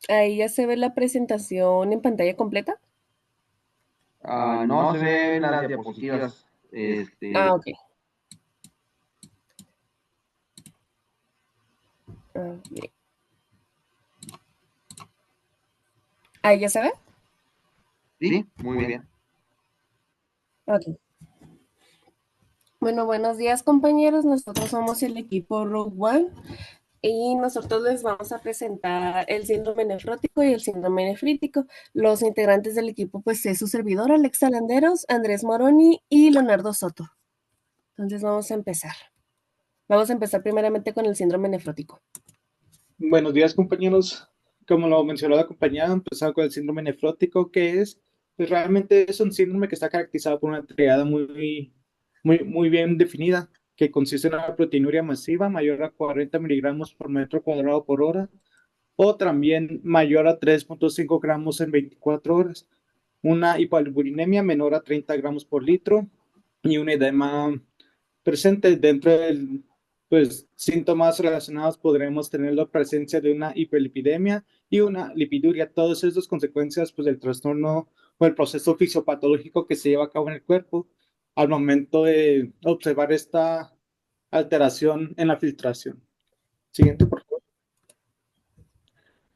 Ahí ya se ve la presentación en pantalla completa. No se ven las diapositivas. Ah, ok. Ok. Ahí ya se ve. Sí, muy bien. Ok. Bueno, buenos días compañeros. Nosotros somos el equipo Rogue One y nosotros les vamos a presentar el síndrome nefrótico y el síndrome nefrítico. Los integrantes del equipo pues es su servidor Alexa Landeros, Andrés Moroni y Leonardo Soto. Entonces vamos a empezar. Vamos a empezar primeramente con el síndrome nefrótico. Buenos días, compañeros. Como lo mencionó la compañera, empezamos con el síndrome nefrótico, que es, pues realmente es un síndrome que está caracterizado por una triada muy bien definida, que consiste en una proteinuria masiva mayor a 40 miligramos por metro cuadrado por hora, o también mayor a 3,5 gramos en 24 horas, una hipoalbuminemia menor a 30 gramos por litro y un edema presente dentro del, pues, síntomas relacionados podremos tener la presencia de una hiperlipidemia y una lipiduria, todas estas consecuencias pues del trastorno o el proceso fisiopatológico que se lleva a cabo en el cuerpo al momento de observar esta alteración en la filtración. Siguiente, por favor.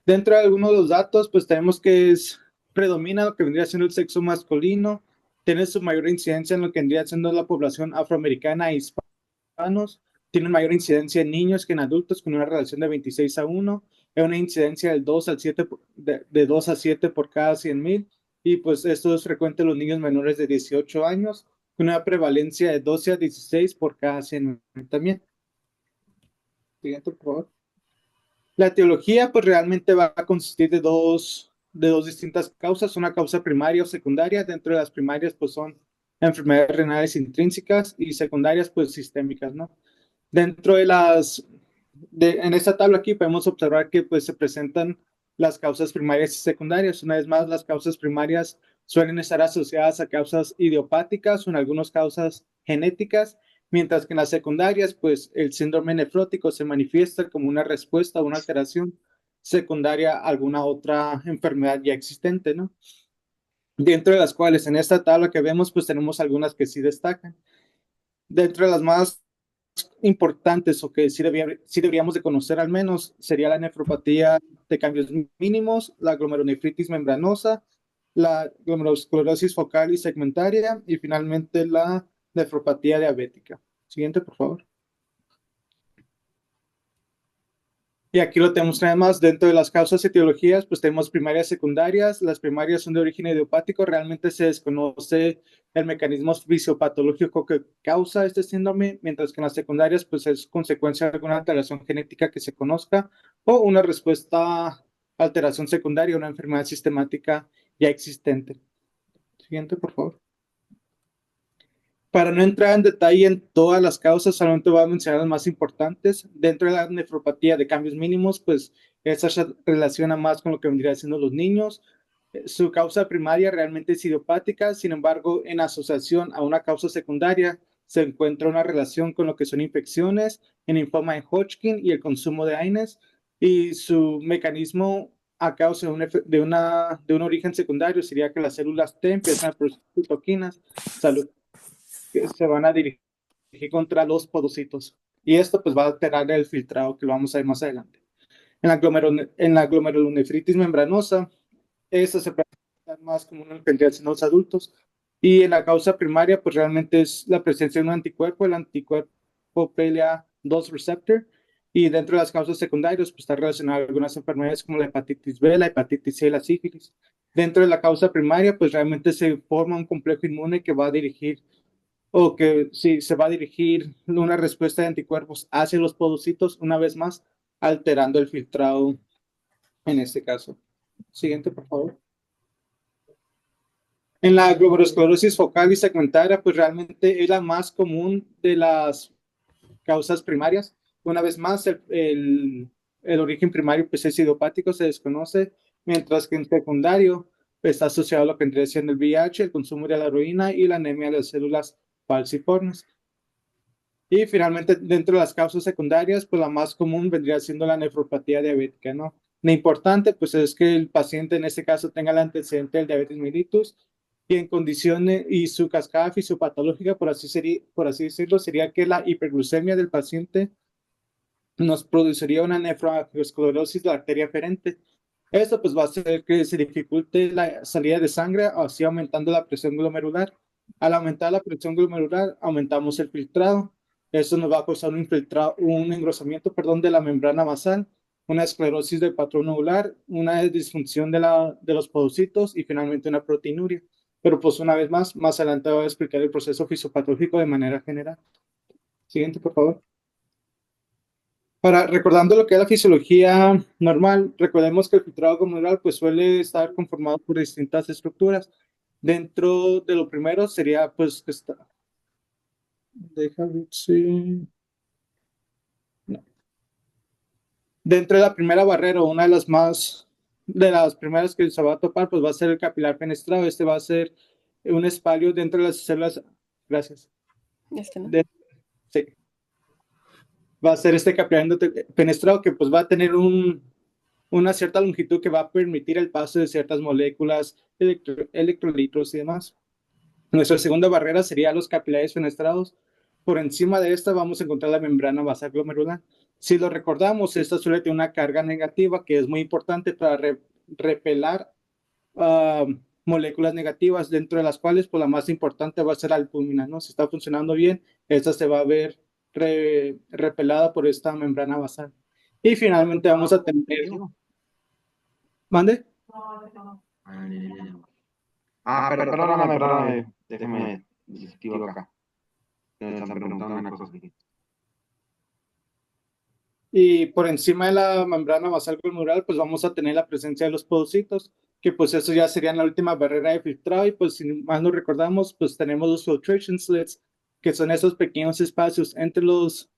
Dentro de algunos de los datos, pues tenemos que predomina lo que vendría siendo el sexo masculino, tiene su mayor incidencia en lo que vendría siendo la población afroamericana e hispanos, tiene mayor incidencia en niños que en adultos, con una relación de 26:1, es una incidencia del 2 al 7, de 2 a 7 por cada 100,000, y pues esto es frecuente en los niños menores de 18 años, con una prevalencia de 12 a 16 por cada 100,000 también. Siguiente, por favor. La etiología, pues realmente va a consistir de dos distintas causas, una causa primaria o secundaria. Dentro de las primarias, pues son enfermedades renales intrínsecas y secundarias, pues sistémicas, ¿no? Dentro en esta tabla aquí podemos observar que pues se presentan las causas primarias y secundarias. Una vez más, las causas primarias suelen estar asociadas a causas idiopáticas o en algunas causas genéticas, mientras que en las secundarias, pues el síndrome nefrótico se manifiesta como una respuesta a una alteración secundaria a alguna otra enfermedad ya existente, ¿no? Dentro de las cuales en esta tabla que vemos, pues tenemos algunas que sí destacan. Dentro de las más importantes o que sí deberíamos de conocer al menos sería la nefropatía de cambios mínimos, la glomerulonefritis membranosa, la glomerulosclerosis focal y segmentaria y finalmente la nefropatía diabética. Siguiente, por favor. Y aquí lo tenemos nada más dentro de las causas y etiologías, pues tenemos primarias, secundarias. Las primarias son de origen idiopático, realmente se desconoce el mecanismo fisiopatológico que causa este síndrome, mientras que en las secundarias, pues es consecuencia de alguna alteración genética que se conozca o una respuesta a alteración secundaria, una enfermedad sistemática ya existente. Siguiente, por favor. Para no entrar en detalle en todas las causas, solamente voy a mencionar las más importantes. Dentro de la nefropatía de cambios mínimos, pues esta se relaciona más con lo que vendría siendo los niños. Su causa primaria realmente es idiopática, sin embargo, en asociación a una causa secundaria se encuentra una relación con lo que son infecciones, el linfoma de Hodgkin y el consumo de AINES, y su mecanismo a causa de un origen secundario sería que las células T empiezan a producir citoquinas. Salud, que se van a dirigir contra los podocitos. Y esto pues va a alterar el filtrado que lo vamos a ver más adelante. En la glomerulonefritis membranosa, esa se presenta más común en los adultos. Y en la causa primaria, pues realmente es la presencia de un anticuerpo, el anticuerpo PLA2 receptor. Y dentro de las causas secundarias, pues está relacionado a algunas enfermedades como la hepatitis B, la hepatitis C y la sífilis. Dentro de la causa primaria, pues realmente se forma un complejo inmune que va a dirigir o que si se va a dirigir una respuesta de anticuerpos hacia los podocitos, una vez más, alterando el filtrado en este caso. Siguiente, por favor. En la glomerulosclerosis focal y segmentaria, pues realmente es la más común de las causas primarias. Una vez más, el origen primario pues, es idiopático, se desconoce, mientras que en secundario pues, está asociado a lo que vendría siendo el VIH, el consumo de la heroína y la anemia de las células falciformes. Y finalmente, dentro de las causas secundarias, pues la más común vendría siendo la nefropatía diabética, ¿no? Lo importante, pues, es que el paciente en este caso tenga el antecedente del diabetes mellitus y en condiciones y su cascada fisiopatológica, por así decirlo, sería que la hiperglucemia del paciente nos produciría una nefroesclerosis de la arteria aferente. Esto pues va a hacer que se dificulte la salida de sangre, así aumentando la presión glomerular. Al aumentar la presión glomerular, aumentamos el filtrado. Eso nos va a causar un engrosamiento, perdón, de la membrana basal, una esclerosis del patrón nodular, una disfunción de los podocitos y finalmente una proteinuria. Pero pues una vez más adelante voy a explicar el proceso fisiopatológico de manera general. Siguiente, por favor. Recordando lo que es la fisiología normal, recordemos que el filtrado glomerular pues suele estar conformado por distintas estructuras. Dentro de lo primero sería pues que está, déjame ver si, no. Dentro de la primera barrera, una de las primeras que se va a topar pues va a ser el capilar fenestrado. Este va a ser un espalio dentro de las células, gracias, Este no. sí, va a ser este capilar fenestrado que pues va a tener una cierta longitud que va a permitir el paso de ciertas moléculas, electrolitos y demás. Nuestra segunda barrera sería los capilares fenestrados. Por encima de esta vamos a encontrar la membrana basal glomerular. Si lo recordamos, esta suele tener una carga negativa que es muy importante para repelar uh, moléculas negativas, dentro de las cuales pues, la más importante va a ser la albúmina, ¿no? Si está funcionando bien, esta se va a ver repelada por esta membrana basal. Y finalmente vamos a tener... ¿Mande? Perdóname. Déjame discutir acá. Me están preguntando una cosa aquí. Y por encima de la membrana basal glomerular, pues vamos a tener la presencia de los podocitos, que pues eso ya sería la última barrera de filtrado. Y pues si más nos recordamos, pues tenemos los filtration slits, que son esos pequeños espacios entre los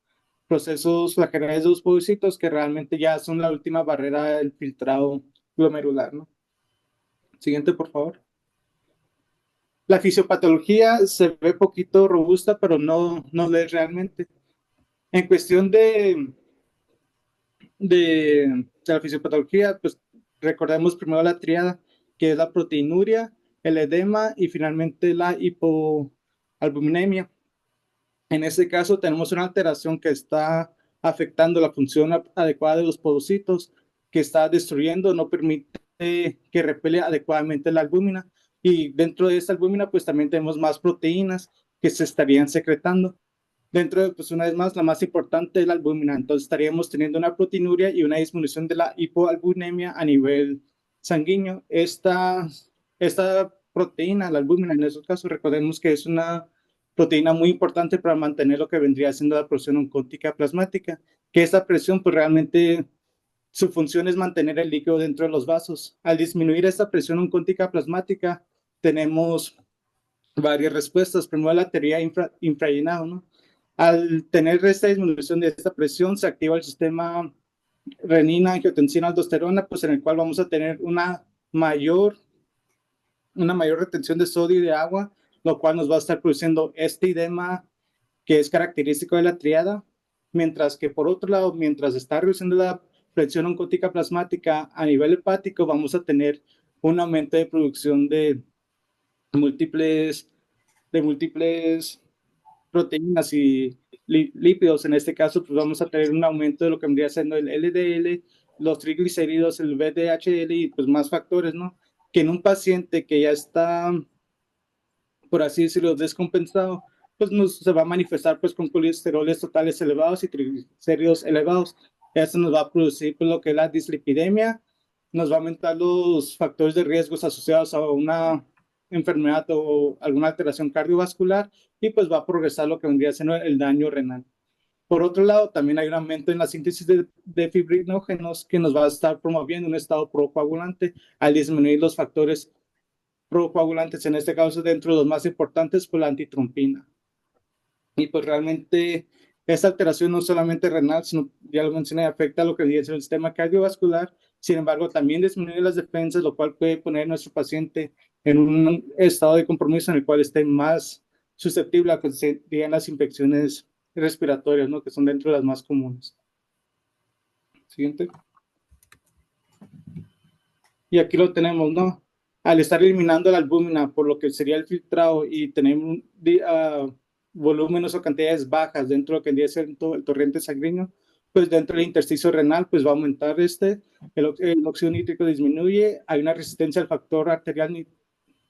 procesos flagelantes de los podocitos, que realmente ya son la última barrera del filtrado glomerular, ¿no? Siguiente, por favor. La fisiopatología se ve poquito robusta, pero no lo es realmente. En cuestión de la fisiopatología, pues recordemos primero la triada, que es la proteinuria, el edema y finalmente la hipoalbuminemia. En este caso tenemos una alteración que está afectando la función adecuada de los podocitos, que está destruyendo, no permite que repele adecuadamente la albúmina. Y dentro de esta albúmina, pues también tenemos más proteínas que se estarían secretando. Dentro de, pues una vez más, la más importante es la albúmina. Entonces estaríamos teniendo una proteinuria y una disminución de la hipoalbuminemia a nivel sanguíneo. Esta proteína, la albúmina, en esos casos, recordemos que es una proteína muy importante para mantener lo que vendría siendo la presión oncótica plasmática, que esta presión, pues realmente su función es mantener el líquido dentro de los vasos. Al disminuir esta presión oncótica plasmática, tenemos varias respuestas. Primero, la teoría infrallenado, ¿no? Al tener esta disminución de esta presión, se activa el sistema renina, angiotensina, aldosterona, pues en el cual vamos a tener una mayor retención de sodio y de agua, lo cual nos va a estar produciendo este edema que es característico de la triada, mientras que por otro lado, mientras está reduciendo la presión oncótica plasmática a nivel hepático, vamos a tener un aumento de producción de múltiples proteínas y lípidos. En este caso, pues vamos a tener un aumento de lo que vendría siendo el LDL, los triglicéridos, el VDHL y pues más factores, ¿no? Que en un paciente que ya está, por así decirlo, descompensado, pues se va a manifestar pues con colesteroles totales elevados y triglicéridos elevados. Esto nos va a producir pues, lo que es la dislipidemia, nos va a aumentar los factores de riesgos asociados a una enfermedad o alguna alteración cardiovascular y pues va a progresar lo que vendría siendo el daño renal. Por otro lado, también hay un aumento en la síntesis de fibrinógenos que nos va a estar promoviendo un estado procoagulante al disminuir los factores procoagulantes, en este caso dentro de los más importantes, pues la antitrombina. Y pues realmente esta alteración no solamente renal, sino, ya lo mencioné, afecta a lo que dice el sistema cardiovascular, sin embargo también disminuye las defensas, lo cual puede poner a nuestro paciente en un estado de compromiso en el cual esté más susceptible a que se digan las infecciones respiratorias, ¿no? Que son dentro de las más comunes. Siguiente. Y aquí lo tenemos, ¿no? Al estar eliminando la albúmina por lo que sería el filtrado y tener volúmenes o cantidades bajas dentro de lo que vendría siendo el torrente sanguíneo, pues dentro del intersticio renal, pues va a aumentar el óxido nítrico disminuye, hay una resistencia al factor arterial,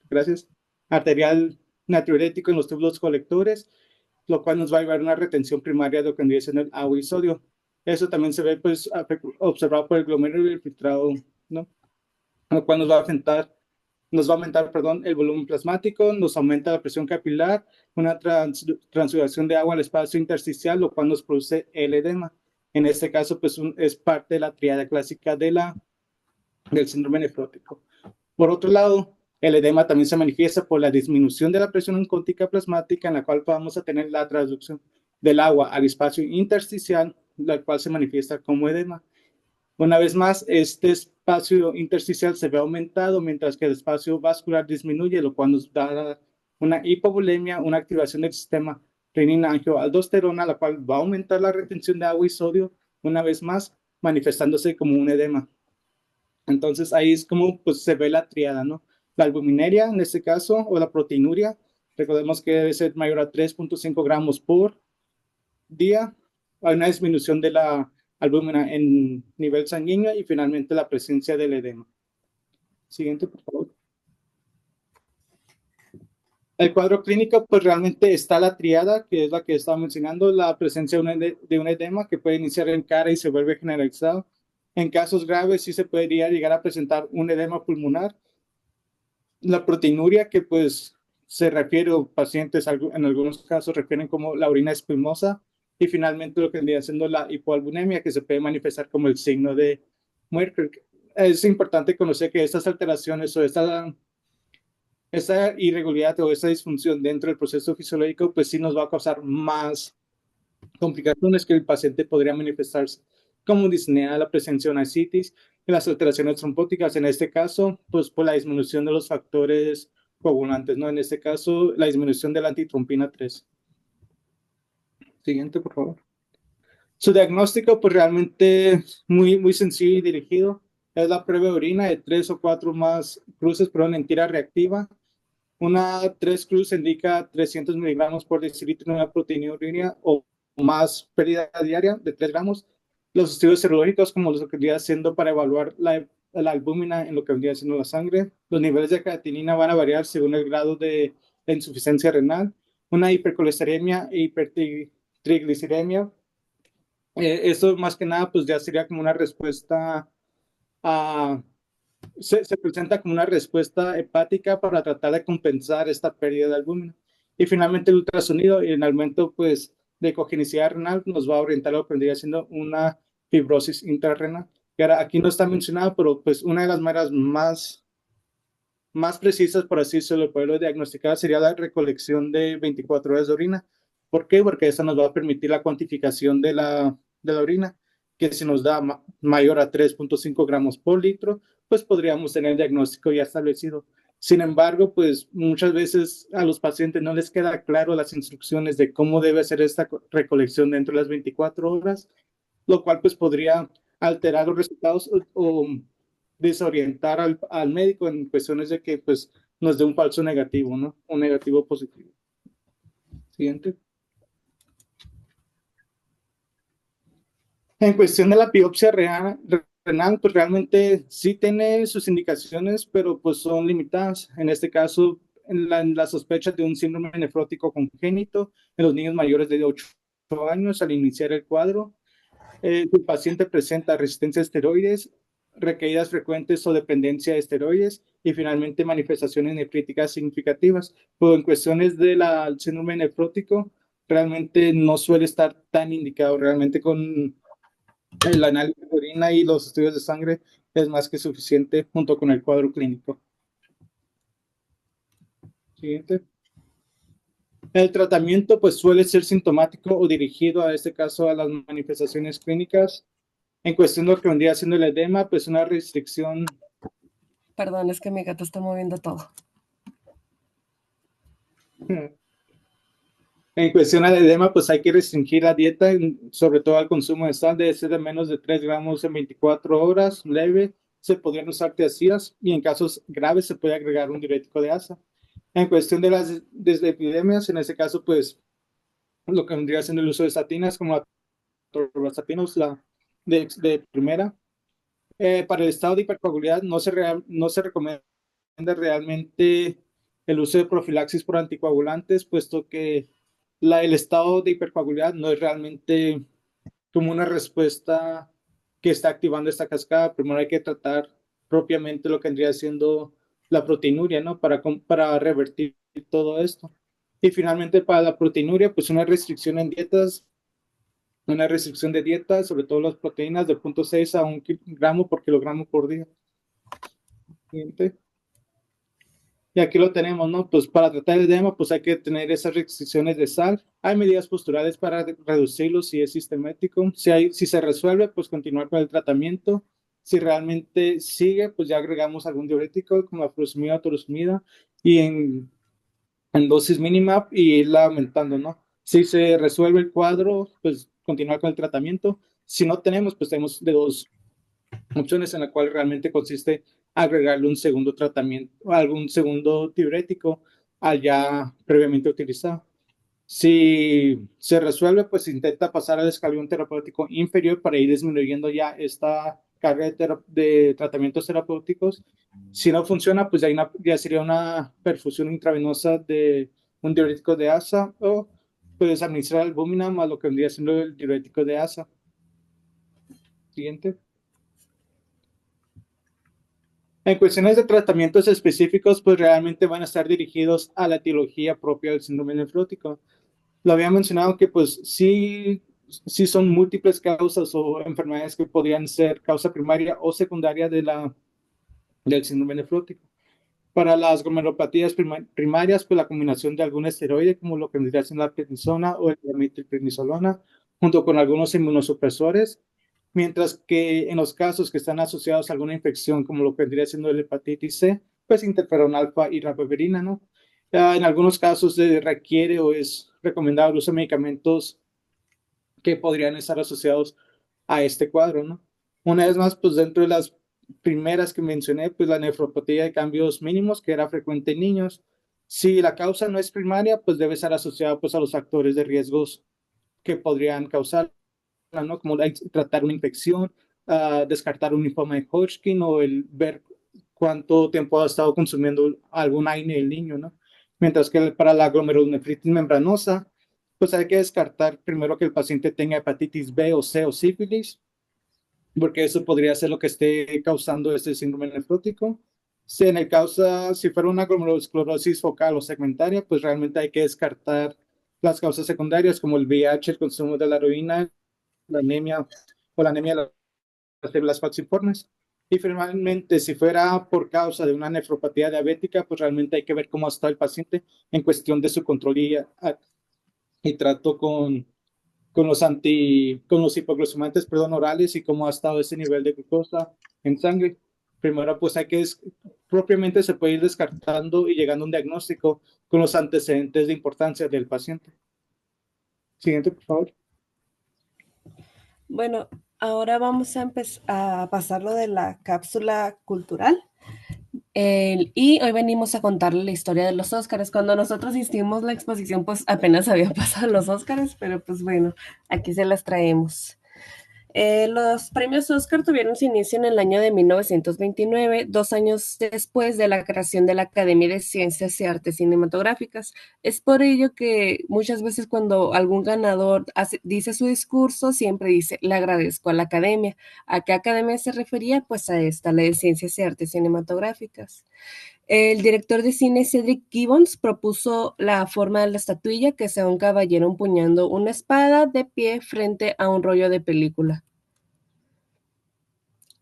gracias, arterial natriurético en los túbulos colectores, lo cual nos va a llevar a una retención primaria de lo que vendría siendo el agua y sodio. Eso también se ve, pues, observado por el glomérulo y el filtrado, ¿no? Lo cual nos va a aumentar, perdón, el volumen plasmático, nos aumenta la presión capilar, una transsudación de agua al espacio intersticial, lo cual nos produce el edema. En este caso, pues es parte de la triada clásica del síndrome nefrótico. Por otro lado, el edema también se manifiesta por la disminución de la presión oncótica plasmática, en la cual vamos a tener la traducción del agua al espacio intersticial, la cual se manifiesta como edema. Una vez más, este espacio intersticial se ve aumentado mientras que el espacio vascular disminuye, lo cual nos da una hipovolemia, una activación del sistema renina-angioaldosterona, la cual va a aumentar la retención de agua y sodio, una vez más, manifestándose como un edema. Entonces ahí es como pues, se ve la triada, ¿no? La albuminuria en este caso, o la proteinuria, recordemos que debe ser mayor a 3.5 gramos por día. Hay una disminución de la albúmina en nivel sanguíneo y finalmente la presencia del edema. Siguiente, por favor. El cuadro clínico, pues realmente está la triada, que es la que estaba mencionando, la presencia de un edema que puede iniciar en cara y se vuelve generalizado. En casos graves sí se podría llegar a presentar un edema pulmonar. La proteinuria, que pues se refiere, o pacientes en algunos casos refieren como la orina espumosa, y finalmente lo que vendría siendo la hipoalbuminemia, que se puede manifestar como el signo de Merkel. Es importante conocer que estas alteraciones o esta irregularidad o esta disfunción dentro del proceso fisiológico, pues sí nos va a causar más complicaciones que el paciente podría manifestarse, como disnea, la presencia de una ascitis, las alteraciones trombóticas, en este caso, pues por la disminución de los factores coagulantes, ¿no? En este caso, la disminución de la antitrombina 3. Siguiente, por favor. Su diagnóstico, pues realmente muy sencillo y dirigido. Es la prueba de orina de 3 o 4 más cruces, perdón, en tira reactiva. Una 3 cruz indica 300 miligramos por decilitro de una proteinuria o más pérdida diaria de 3 gramos. Los estudios serológicos, como los que vendría haciendo para evaluar la albúmina en lo que vendría siendo la sangre. Los niveles de creatinina van a variar según el grado de la insuficiencia renal. Una hipercolesteremia e hipertrigliceridemia. Esto más que nada, pues ya sería como una respuesta a se presenta como una respuesta hepática para tratar de compensar esta pérdida de albúmina. Y finalmente el ultrasonido y el aumento pues, de cogenicidad renal nos va a orientar a lo que vendría siendo una fibrosis intrarrenal. Y ahora aquí no está mencionado, pero pues una de las maneras más precisas, por así decirlo, poderlo diagnosticar sería la recolección de 24 horas de orina. ¿Por qué? Porque eso nos va a permitir la cuantificación de la orina, que si nos da mayor a 3.5 gramos por litro, pues podríamos tener el diagnóstico ya establecido. Sin embargo, pues muchas veces a los pacientes no les queda claro las instrucciones de cómo debe ser esta recolección dentro de las 24 horas, lo cual pues podría alterar los resultados o desorientar al médico en cuestiones de que pues nos dé un falso negativo, ¿no? Un negativo positivo. Siguiente. En cuestión de la biopsia renal, pues realmente sí tiene sus indicaciones, pero pues son limitadas. En este caso, en la sospecha de un síndrome nefrótico congénito en los niños mayores de 8 años al iniciar el cuadro. El paciente presenta resistencia a esteroides, recaídas frecuentes o dependencia de esteroides y finalmente manifestaciones nefríticas significativas. Pero en cuestiones del síndrome nefrótico, realmente no suele estar tan indicado. Realmente con el análisis de orina y los estudios de sangre es más que suficiente junto con el cuadro clínico. Siguiente. El tratamiento pues suele ser sintomático o dirigido a este caso a las manifestaciones clínicas. En cuestión de lo que vendría siendo el edema, pues una restricción. Perdón, es que mi gato está moviendo todo. En cuestión al edema, pues hay que restringir la dieta, sobre todo al consumo de sal, debe ser de menos de 3 gramos en 24 horas, leve, se podrían usar tiazidas y en casos graves se puede agregar un diurético de asa. En cuestión de las dislipidemias, en este caso, pues lo que vendría siendo el uso de estatinas como la torvastatina, la de primera. Para el estado de hipercoagulidad no se recomienda realmente el uso de profilaxis por anticoagulantes, puesto que el estado de hipercoagulidad no es realmente como una respuesta que está activando esta cascada. Primero hay que tratar propiamente lo que vendría siendo la proteinuria, ¿no? Para revertir todo esto. Y finalmente para la proteinuria, pues una restricción de dieta, sobre todo las proteínas de 0.6 a 1 gramo por kilogramo por día. Siguiente. Y aquí lo tenemos, ¿no? Pues para tratar el edema, pues hay que tener esas restricciones de sal. Hay medidas posturales para reducirlo si es sistemático. Si se resuelve, pues continuar con el tratamiento. Si realmente sigue, pues ya agregamos algún diurético como la furosemida o torosmida y en dosis mínima y irla aumentando, ¿no? Si se resuelve el cuadro, pues continuar con el tratamiento. Si no tenemos, pues tenemos de dos opciones en la cual realmente consiste agregarle un segundo tratamiento o algún segundo diurético al ya previamente utilizado. Si se resuelve, pues intenta pasar al escalón terapéutico inferior para ir disminuyendo ya esta carga de tratamientos terapéuticos. Si no funciona, pues ya sería una perfusión intravenosa de un diurético de asa o puedes administrar albúmina más lo que vendría siendo el diurético de asa. Siguiente. En cuestiones de tratamientos específicos, pues realmente van a estar dirigidos a la etiología propia del síndrome nefrótico. Lo había mencionado que pues sí son múltiples causas o enfermedades que podrían ser causa primaria o secundaria del síndrome nefrótico. Para las glomerulopatías primarias, pues la combinación de algún esteroide, como lo que vendría siendo la prednisona o el metilprednisolona, junto con algunos inmunosupresores, mientras que en los casos que están asociados a alguna infección, como lo que vendría siendo la hepatitis C, pues interferón alfa y rabeverina, ¿no? En algunos casos se requiere o es recomendado el uso de medicamentos que podrían estar asociados a este cuadro, ¿no? Una vez más, pues dentro de las primeras que mencioné, pues la nefropatía de cambios mínimos, que era frecuente en niños. Si la causa no es primaria, pues debe estar asociado pues a los factores de riesgos que podrían causar, ¿no? Como tratar una infección, descartar un linfoma de Hodgkin o el ver cuánto tiempo ha estado consumiendo algún AINE el niño, ¿no? Mientras que para la glomerulonefritis membranosa, pues hay que descartar primero que el paciente tenga hepatitis B o C o sífilis, porque eso podría ser lo que esté causando este síndrome nefrótico. Si fuera una glomerulosclerosis focal o segmentaria, pues realmente hay que descartar las causas secundarias como el VIH, el consumo de la heroína, la anemia o la anemia de las células falciformes. Y finalmente, si fuera por causa de una nefropatía diabética, pues realmente hay que ver cómo está el paciente en cuestión de su control y trato con los hipoglucemiantes, perdón, orales y cómo ha estado ese nivel de glucosa en sangre. Primero, pues propiamente se puede ir descartando y llegando a un diagnóstico con los antecedentes de importancia del paciente. Siguiente, por favor. Bueno, ahora vamos a pasar lo de la cápsula cultural. Y hoy venimos a contarle la historia de los Óscares. Cuando nosotros hicimos la exposición, pues apenas habían pasado los Óscares, pero pues bueno, aquí se las traemos. Los premios Oscar tuvieron su inicio en el año de 1929, 2 años después de la creación de la Academia de Ciencias y Artes Cinematográficas. Es por ello que muchas veces cuando algún ganador dice su discurso, siempre dice, le agradezco a la Academia. ¿A qué academia se refería? Pues a esta, la de Ciencias y Artes Cinematográficas. El director de cine Cedric Gibbons propuso la forma de la estatuilla, que sea un caballero empuñando una espada de pie frente a un rollo de película.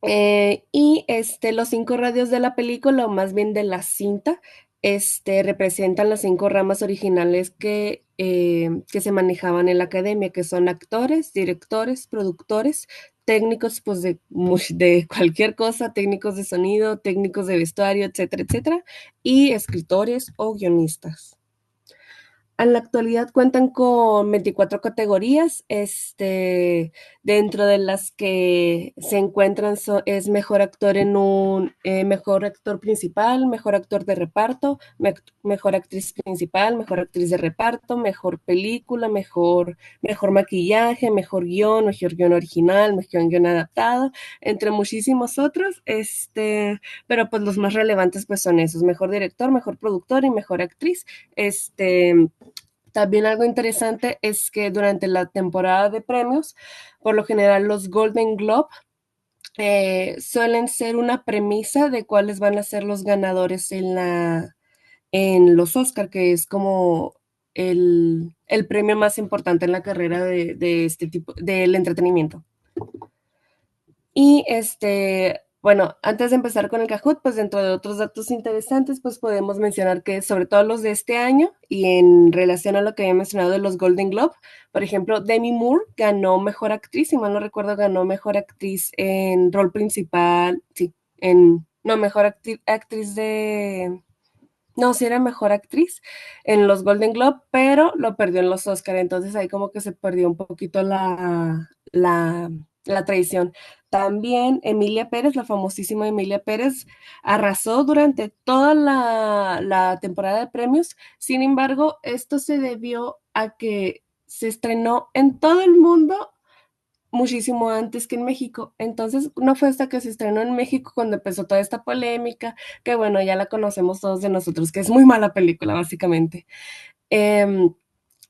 Los 5 radios de la película, o más bien de la cinta, representan las 5 ramas originales que se manejaban en la academia, que son actores, directores, productores, técnicos pues de cualquier cosa, técnicos de sonido, técnicos de vestuario, etcétera, etcétera, y escritores o guionistas. En la actualidad cuentan con 24 categorías, dentro de las que se encuentran es mejor actor mejor actor principal, mejor actor de reparto, mejor actriz principal, mejor actriz de reparto, mejor película, mejor maquillaje, mejor guión original, mejor guión adaptado, entre muchísimos otros, pero pues los más relevantes pues son esos, mejor director, mejor productor y mejor actriz, también algo interesante es que durante la temporada de premios, por lo general los Golden Globe suelen ser una premisa de cuáles van a ser los ganadores en los Oscar, que es como el premio más importante en la carrera de este tipo, del entretenimiento. Y bueno, antes de empezar con el Kahoot, pues dentro de otros datos interesantes, pues podemos mencionar que sobre todo los de este año y en relación a lo que había mencionado de los Golden Globe, por ejemplo, Demi Moore ganó Mejor Actriz, si mal no recuerdo, ganó Mejor Actriz en rol principal, sí, no, Mejor Actriz de, no, sí era Mejor Actriz en los Golden Globe, pero lo perdió en los Oscar, entonces ahí como que se perdió un poquito la tradición. También Emilia Pérez, la famosísima Emilia Pérez, arrasó durante toda la temporada de premios. Sin embargo, esto se debió a que se estrenó en todo el mundo muchísimo antes que en México. Entonces, no fue hasta que se estrenó en México cuando empezó toda esta polémica, que bueno, ya la conocemos todos de nosotros, que es muy mala película, básicamente. Em,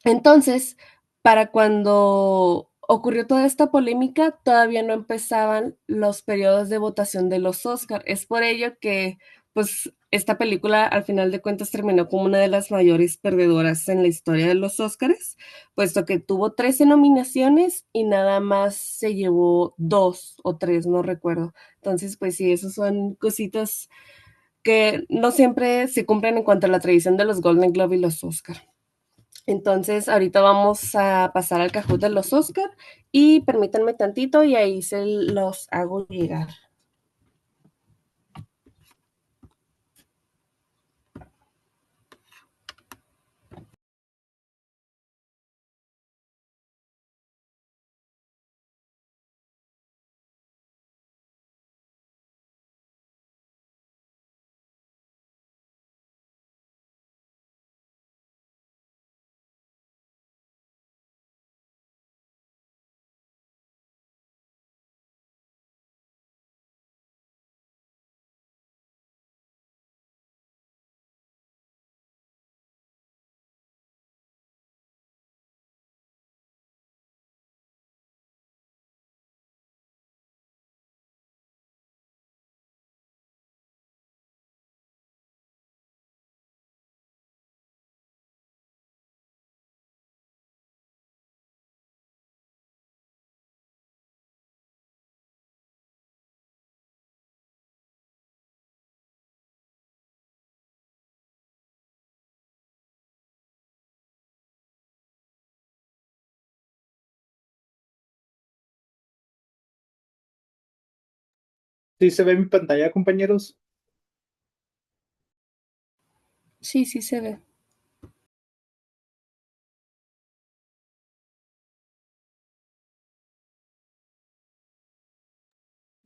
entonces, para cuando ocurrió toda esta polémica, todavía no empezaban los periodos de votación de los Oscar. Es por ello que, pues, esta película al final de cuentas terminó como una de las mayores perdedoras en la historia de los Oscars, puesto que tuvo 13 nominaciones y nada más se llevó dos o tres, no recuerdo. Entonces, pues sí, esas son cositas que no siempre se cumplen en cuanto a la tradición de los Golden Globe y los Oscar. Entonces, ahorita vamos a pasar al Kahoot de los Oscar y permítanme tantito y ahí se los hago llegar. ¿Sí se ve en mi pantalla, compañeros? Sí, sí se ve.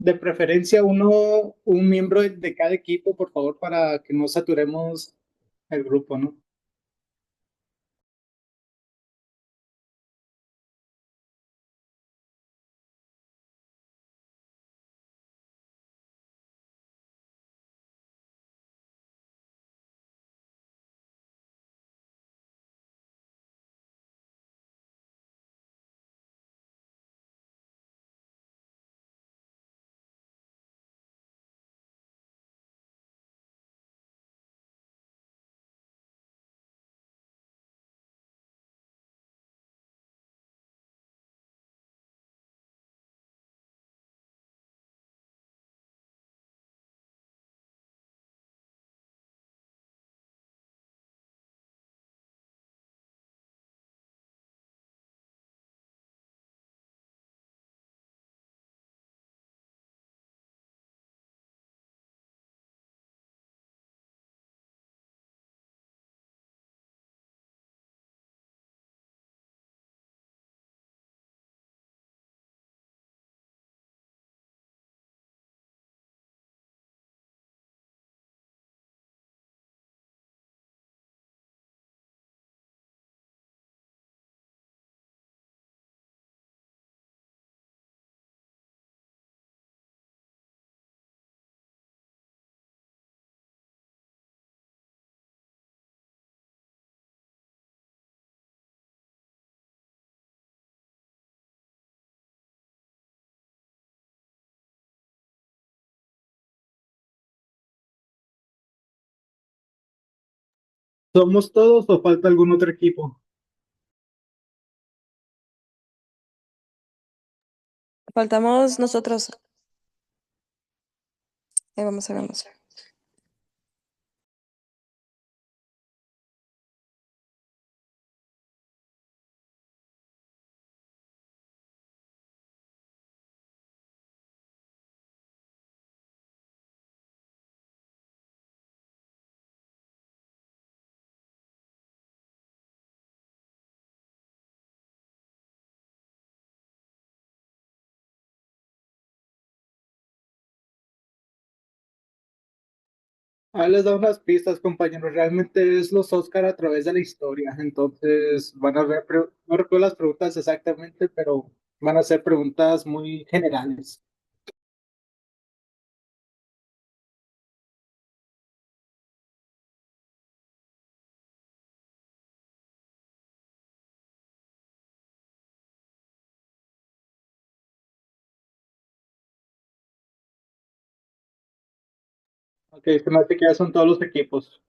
De preferencia, un miembro de cada equipo, por favor, para que no saturemos el grupo, ¿no? ¿Somos todos o falta algún otro equipo? Faltamos nosotros. Vamos, ahí vamos. Les da unas pistas, compañeros. Realmente es los Oscar a través de la historia. Entonces van a ver, no recuerdo las preguntas exactamente, pero van a ser preguntas muy generales. Ok, se me hace que ya son todos los equipos.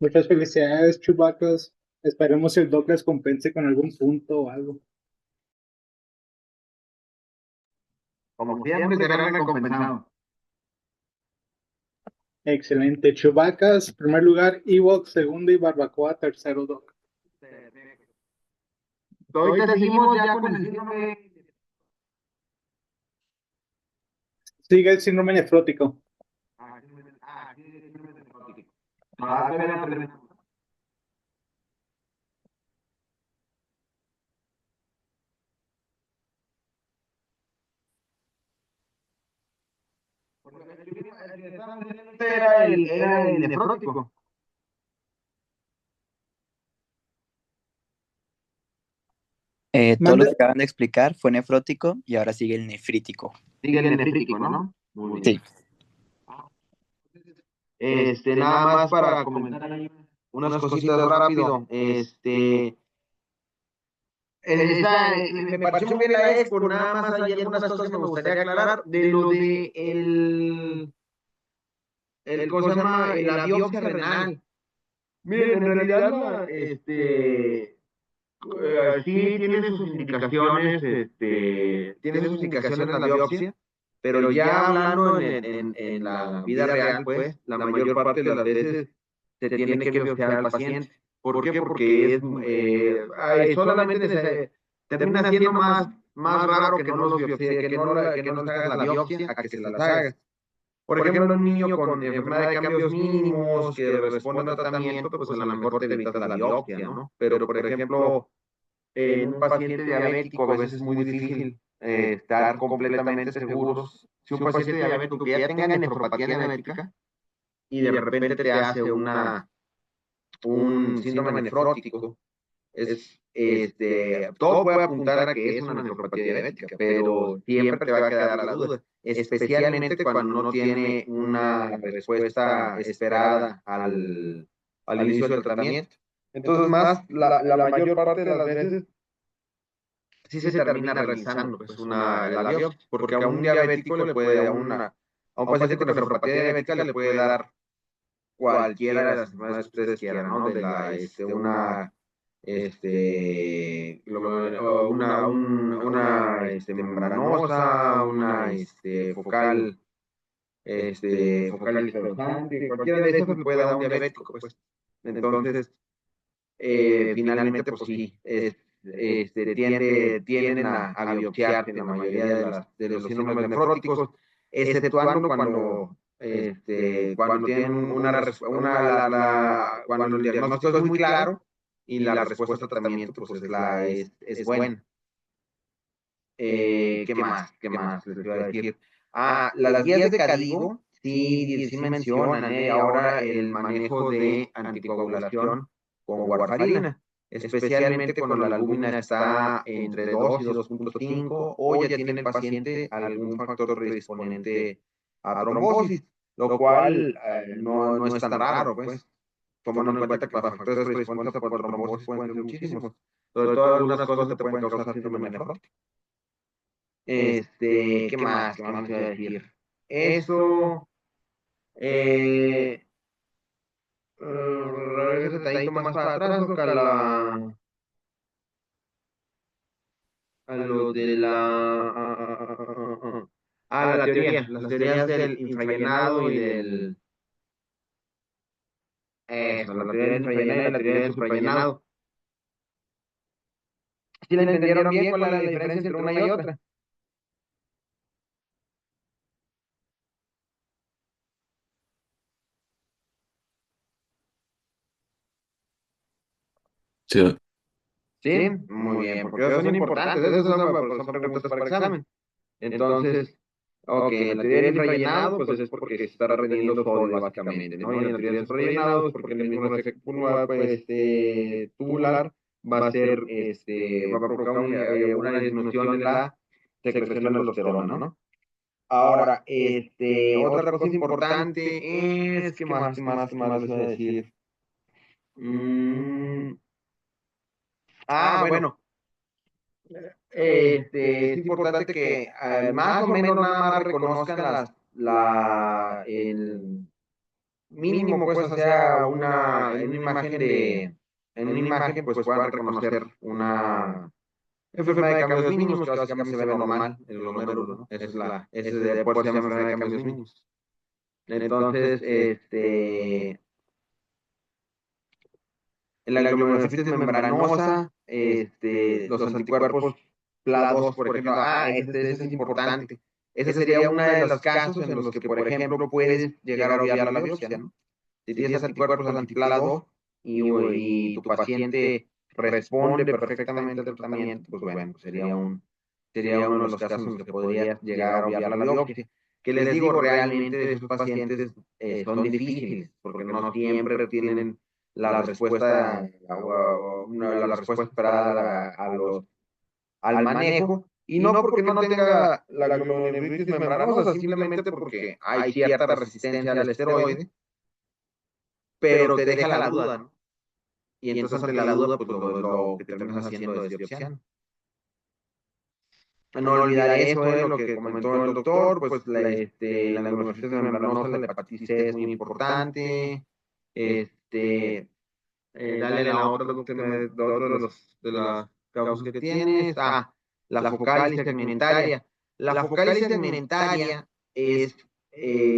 Muchas felicidades, Chubacas. Esperemos el Doc les compense con algún punto o algo. Como siempre, serán recompensados. Excelente. Chubacas, primer lugar, Ewoks, segundo y Barbacoa, tercero, Doc. Ahorita seguimos ya con el síndrome. Sigue el síndrome nefrótico. Síndrome nefrótico. Todavía no terminamos. Era el nefrótico. Todo lo Mande. que acaban de explicar fue nefrótico y ahora sigue el nefrítico. Sigue el nefrítico, ¿no? Muy bien. Sí. Nada más para comentar ahí unas cositas rápido. Me pareció muy bien la expo, nada más hay algunas cosas que me gustaría aclarar de lo de ¿cómo se llama? La biopsia renal. Miren, en realidad sí tiene sus indicaciones la biopsia, pero ya hablando en la vida real, pues, la mayor parte de las veces se tiene que biopsiar al paciente. ¿Por qué? Porque solamente termina siendo más raro que no los biopsie, que no les hagas la biopsia a que se las hagas. Por ejemplo, un niño con enfermedad de cambios mínimos que responde a tratamiento, pues a lo mejor te evitas la biopsia, ¿no? Pero, por ejemplo, en un paciente diabético a veces es muy difícil estar completamente seguros. Si un paciente diabético que ya tenga nefropatía diabética y de repente te hace un síndrome nefrótico, todo puede apuntar a que es una nefropatía diabética, pero siempre te va a quedar la duda, especialmente cuando no tiene una respuesta esperada al inicio del tratamiento. Entonces, la mayor parte de las veces sí se termina realizando pues, la biopsia, porque a un diabético le puede, a un paciente con nefropatía diabética le puede dar cualquiera de las enfermedades que ustedes quieran, ¿no? De una membranosa, una focal dispersante, cualquiera de esas le puede dar a un diabético, pues. Entonces, finalmente, pues sí, tienden a biopsiarse en la mayoría de los síndromes nefróticos, exceptuando cuando tienen cuando el diagnóstico es muy claro y la respuesta al tratamiento pues es buena. ¿Qué más? ¿Qué más les iba a decir? Las guías de Cadivo sí mencionan ahora el manejo de anticoagulación con warfarina, especialmente cuando la albúmina está entre 2 y 2.5 o ya tiene el paciente algún factor predisponente a trombosis, lo cual no es tan raro, pues, tomando en cuenta que los factores predisponentes por trombosis pueden ser muchísimos, sobre todo algunas cosas te pueden causar síndrome nefrótico. ¿Qué más? ¿Qué más les iba a decir? Eso, regresa tantito más para atrás, Doc, a lo de la teoría, las teorías del infrallenado y la teoría del infrallenado y la teoría del suprallenado. ¿Sí la entendieron bien? ¿Cuál es la diferencia entre una y otra? Sí. Sí, muy bien, porque esos son importantes, esos son preguntas para examen. Entonces, ok, la teoría del infrallenado, pues es porque se está reteniendo sodio, básicamente, ¿no? Y la teoría del suprallenado es porque el mismo efecto tubular va a ser, va a provocar una disminución en la secreción de aldosterona, ¿no? Ahora, otra cosa importante es, ¿qué más les voy a decir? Bueno, es importante que más o menos nada más reconozcan mínimo, pues, o sea, en una imagen, pues, puedan reconocer una enfermedad de cambios mínimos, que básicamente se ve normal, el glomérulo, ¿no? Ese de por sí se llama enfermedad de cambios mínimos. Entonces, la glomerulonefritis membranosa, los anticuerpos PLA2, por ejemplo, ese es importante. Ese sería uno de los casos en los que, por ejemplo, puedes llegar a obviar la biopsia, ¿no? Si tienes anticuerpos anti-PLA2 y tu paciente responde perfectamente al tratamiento, pues bueno, sería uno de los casos en los que podrías llegar a obviar la biopsia. Que les digo, realmente esos pacientes son difíciles, porque no siempre tienen la respuesta, la respuesta esperada al manejo, y no porque no tenga la glomerulonefritis membranosa, simplemente porque hay cierta resistencia al esteroide, pero te deja la duda, ¿no? Y entonces ante la duda, pues lo que terminas haciendo es biopsiando. No olvidar eso, lo que comentó el doctor, pues la glomerulonefritis membranosa, la hepatitis C es muy importante, dale la otra, otro de las causas que tienes. La focalitis segmentaria. La focalitis segmentaria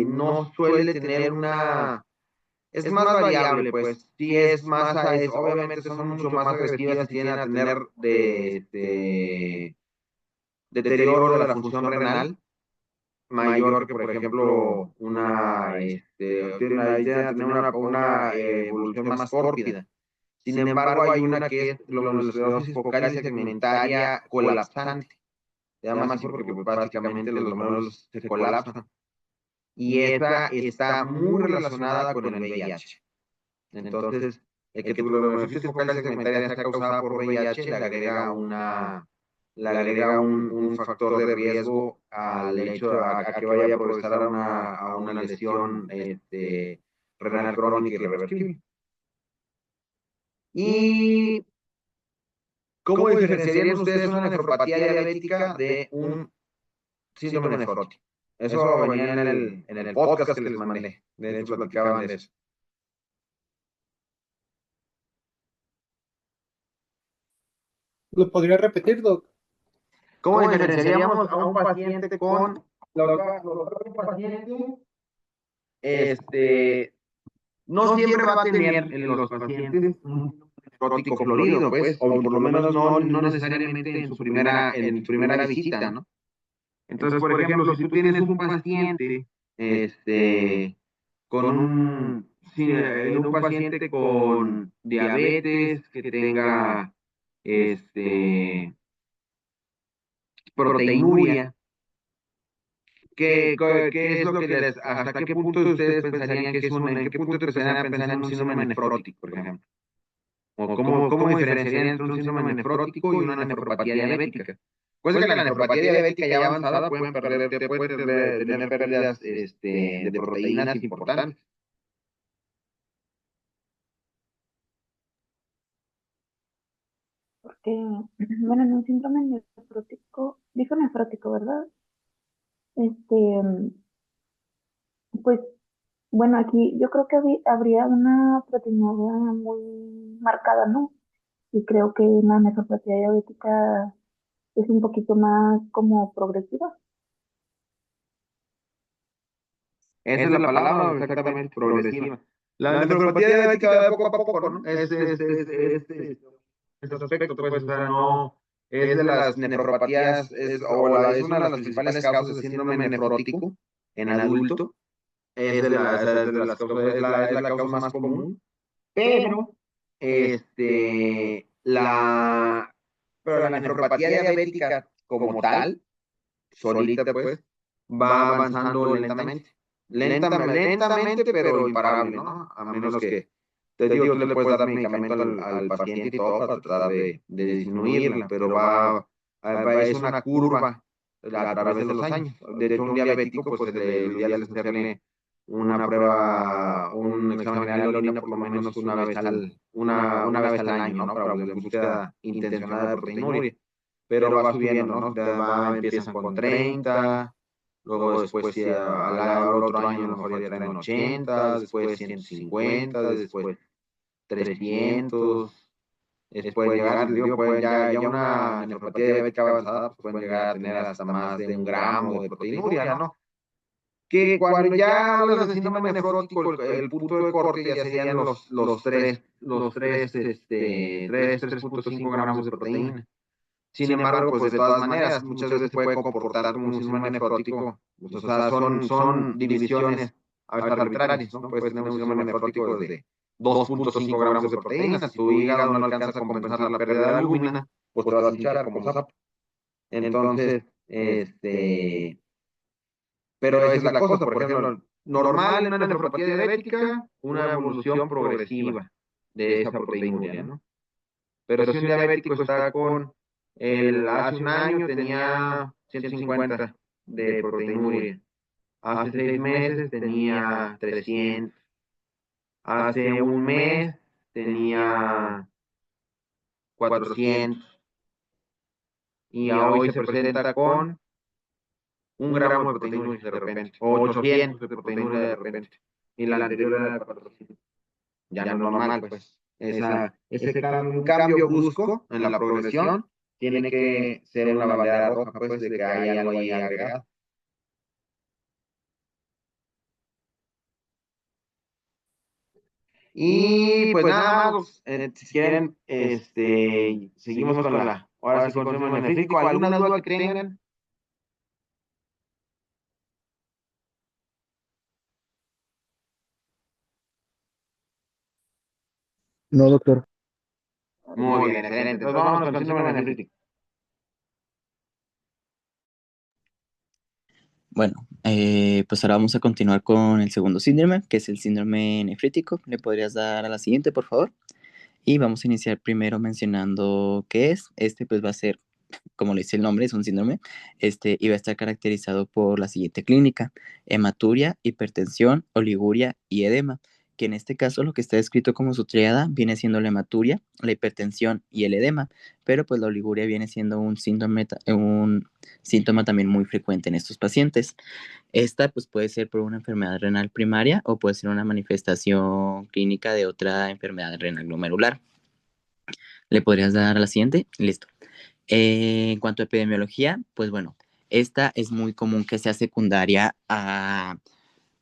no suele tener es más variable, pues. Sí es más, obviamente son mucho más agresivas y tienden a tener deterioro de la función renal mayor que, por ejemplo, tienden a tener una evolución más córpida. Sin embargo, hay una que es glomerulosclerosis focal y segmentaria colapsante. Se llama así porque pues, básicamente los glomérulos se colapsan. Y esa está muy relacionada con el VIH. Entonces, el que tu glomerulosclerosis focal y segmentaria sea causada por VIH le agrega un factor de riesgo al hecho a que vaya a progresar a una lesión renal crónica irreversible. Y ¿cómo diferenciarían ustedes una nefropatía diabética de un síndrome nefrótico? Eso venía en el podcast que les mandé. De hecho, platicaban de eso. ¿Lo podría repetir, Doc? ¿Cómo diferenciaríamos a un paciente con un paciente? No siempre va a tener en los pacientes un nefrótico florido, pues, o por lo menos no necesariamente en su primera visita, ¿no? Entonces, por ejemplo, si tú tienes un paciente, un paciente con diabetes, que tenga, proteinuria, ¿qué es lo que hasta qué punto ustedes pensarían que en qué punto empezarían a pensar en un síndrome nefrótico, por ejemplo? ¿O cómo diferenciarían entre un síndrome nefrótico y una nefropatía diabética? Pues que la nefropatía diabética ya avanzada puede tener pérdidas de proteínas importantes. Porque, bueno, en un síndrome nefrótico, dijo nefrótico, ¿verdad? Este, pues, bueno, aquí yo creo que habría una proteinuria muy marcada, ¿no? Y creo que la nefropatía diabética es un poquito más como progresiva. Esa es la palabra, exactamente, progresiva. La nefropatía diabética va de poco a poco, ¿no? Este aspecto, pues, o sea, no es de las nefropatías, es una de las principales causas de síndrome nefrótico en adulto, es la causa más común, pero, pero la nefropatía diabética como tal, solita, pues, va avanzando lentamente. Lentamente, pero imparable, ¿no? A menos que, te digo, tú le puedes dar medicamento al paciente y todo para tratar de disminuirla, pero es una curva a través de los años. De hecho, un diabético, pues, lo ideal es hacerle un examen general de orina por lo menos una vez al año, ¿no? Para la búsqueda intencionada de proteinuria. Pero va subiendo, ¿no? Empiezan con 30, luego después si al otro año a lo mejor ya traen 80, después 150, después 300, pueden llegar, digo, pueden ya una nefropatía diabética avanzada, pues pueden llegar a tener hasta más de 1 gramo de proteinuria, ¿no? Que cuando ya hablas de síndrome nefrótico, el punto de corte ya serían los 3.5 gramos de proteína. Sin embargo, pues de todas maneras, muchas veces puede comportar como un síndrome nefrótico. O sea, son divisiones a veces arbitrarias, ¿no? Puedes tener un síndrome nefrótico de 2.5 gramos de proteína. Si tu hígado no alcanza a compensar la pérdida de albúmina, pues te vas a hinchar como sapo. Entonces, pero esa es la cosa, por ejemplo, normal en una nefropatía diabética, una evolución progresiva de esa proteinuria, ¿no? Pero si un diabético está hace un año tenía 150 de proteinuria, hace 6 meses tenía 300, hace un mes tenía 400, y hoy se presenta con 1 gramo de proteinuria de repente, o 800 de proteinuria de repente, y la anterior era de 400. Ya no es normal, pues. Un cambio brusco en la progresión tiene que ser una bandera roja, pues, de que hay algo ahí agregado. Y pues nada más, si quieren, seguimos con ahora sí con el síndrome nefrítico. ¿Alguna duda que tengan? No, doctor. Muy bien, excelente. Entonces vamos con el síndrome nefrítico. Bueno, pues ahora vamos a continuar con el segundo síndrome, que es el síndrome nefrítico. ¿Le podrías dar a la siguiente, por favor? Y vamos a iniciar primero mencionando qué es. Este pues va a ser, como le dice el nombre, es un síndrome, y va a estar caracterizado por la siguiente clínica: hematuria, hipertensión, oliguria y edema, que en este caso lo que está descrito como su triada viene siendo la hematuria, la hipertensión y el edema, pero pues la oliguria viene siendo un síntoma también muy frecuente en estos pacientes. Esta pues puede ser por una enfermedad renal primaria o puede ser una manifestación clínica de otra enfermedad renal glomerular. ¿Le podrías dar a la siguiente? Listo. En cuanto a epidemiología, pues bueno, esta es muy común que sea secundaria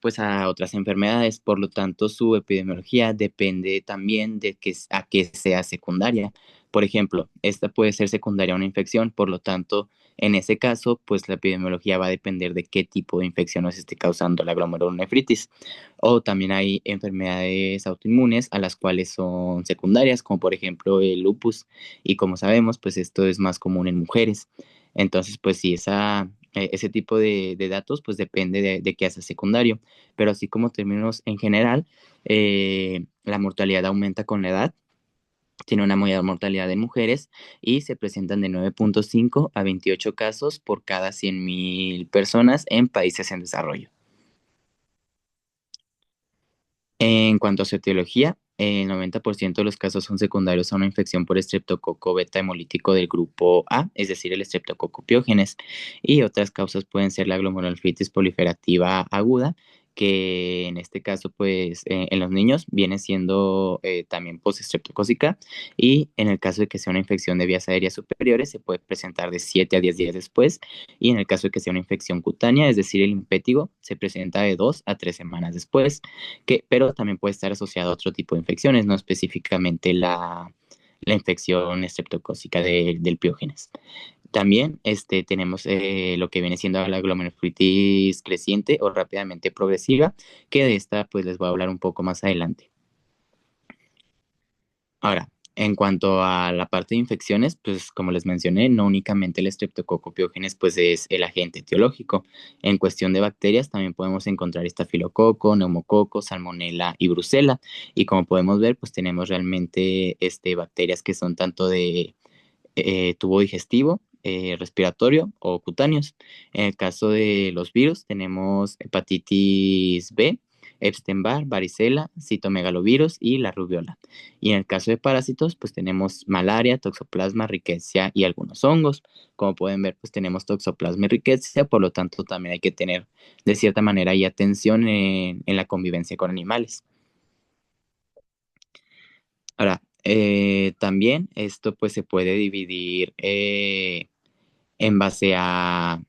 pues a otras enfermedades, por lo tanto su epidemiología depende también de a qué sea secundaria. Por ejemplo, esta puede ser secundaria a una infección, por lo tanto, en ese caso, pues la epidemiología va a depender de qué tipo de infección nos esté causando la glomerulonefritis. O también hay enfermedades autoinmunes a las cuales son secundarias, como por ejemplo el lupus, y como sabemos, pues esto es más común en mujeres. Entonces, pues si ese tipo de datos, pues depende de qué hace secundario. Pero así como términos en general, la mortalidad aumenta con la edad, tiene una mayor mortalidad en mujeres y se presentan de 9.5 a 28 casos por cada 100.000 personas en países en desarrollo. En cuanto a su etiología, el 90% de los casos son secundarios a una infección por estreptococo beta hemolítico del grupo A, es decir, el estreptococo piógenes, y otras causas pueden ser la glomerulonefritis proliferativa aguda, que en este caso, pues, en los niños viene siendo también postestreptocócica, y en el caso de que sea una infección de vías aéreas superiores, se puede presentar de 7 a 10 días después, y en el caso de que sea una infección cutánea, es decir, el impétigo, se presenta de 2 a 3 semanas después, pero también puede estar asociado a otro tipo de infecciones, no específicamente la infección estreptocócica del piógenes. También tenemos lo que viene siendo la glomerulonefritis creciente o rápidamente progresiva, que de esta pues les voy a hablar un poco más adelante. Ahora, en cuanto a la parte de infecciones, pues como les mencioné, no únicamente el estreptococo piógenes pues es el agente etiológico. En cuestión de bacterias también podemos encontrar estafilococo, neumococo, salmonela y brucela. Y como podemos ver, pues tenemos realmente bacterias que son tanto de tubo digestivo, respiratorio o cutáneos. En el caso de los virus tenemos hepatitis B, Epstein-Barr, varicela, citomegalovirus y la rubiola. Y en el caso de parásitos, pues tenemos malaria, toxoplasma, rickettsias y algunos hongos. Como pueden ver, pues tenemos toxoplasma y rickettsias, por lo tanto también hay que tener de cierta manera y atención en la convivencia con animales. Ahora, también esto pues se puede dividir en base a,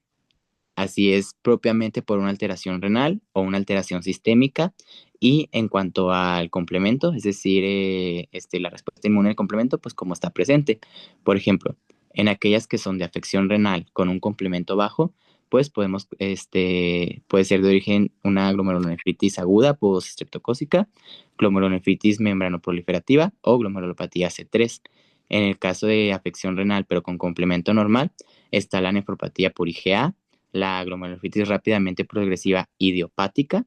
así es propiamente por una alteración renal o una alteración sistémica. Y en cuanto al complemento, es decir, la respuesta inmune del complemento, pues como está presente. Por ejemplo, en aquellas que son de afección renal con un complemento bajo, pues puede ser de origen una glomerulonefritis aguda post-streptocócica, glomerulonefritis membranoproliferativa o glomerulopatía C3. En el caso de afección renal pero con complemento normal, está la nefropatía por IgA, la glomerulonefritis rápidamente progresiva idiopática,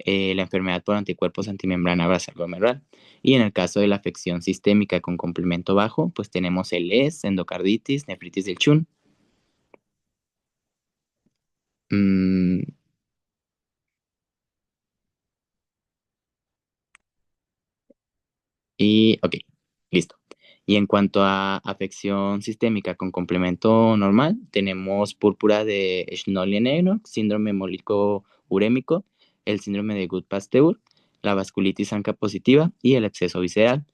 la enfermedad por anticuerpos antimembrana basal glomerular. Y en el caso de la afección sistémica con complemento bajo, pues tenemos el ES, endocarditis, nefritis del Chun. Mm, ok, listo. Y en cuanto a afección sistémica con complemento normal, tenemos púrpura de Schnollenegger, síndrome hemolítico urémico, el síndrome de Good-Pasteur, la vasculitis ANCA positiva y el absceso visceral.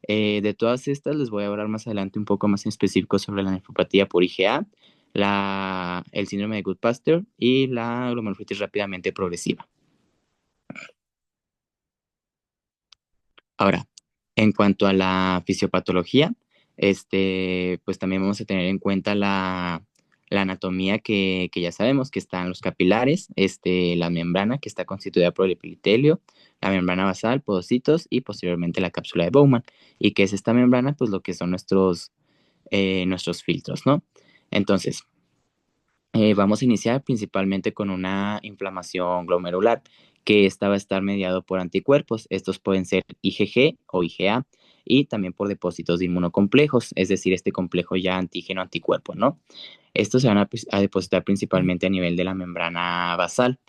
De todas estas les voy a hablar más adelante un poco más en específico sobre la nefropatía por IgA, el síndrome de Good-Pasteur y la glomerulitis rápidamente progresiva. Ahora, en cuanto a la fisiopatología, pues también vamos a tener en cuenta la anatomía que ya sabemos, que están los capilares, la membrana que está constituida por el epitelio, la membrana basal, podocitos y posteriormente la cápsula de Bowman. ¿Y qué es esta membrana? Pues lo que son nuestros filtros, ¿no? Entonces, vamos a iniciar principalmente con una inflamación glomerular, que esta va a estar mediado por anticuerpos. Estos pueden ser IgG o IgA y también por depósitos de inmunocomplejos, es decir, este complejo ya antígeno-anticuerpo, ¿no? Estos se van a depositar principalmente a nivel de la membrana basal.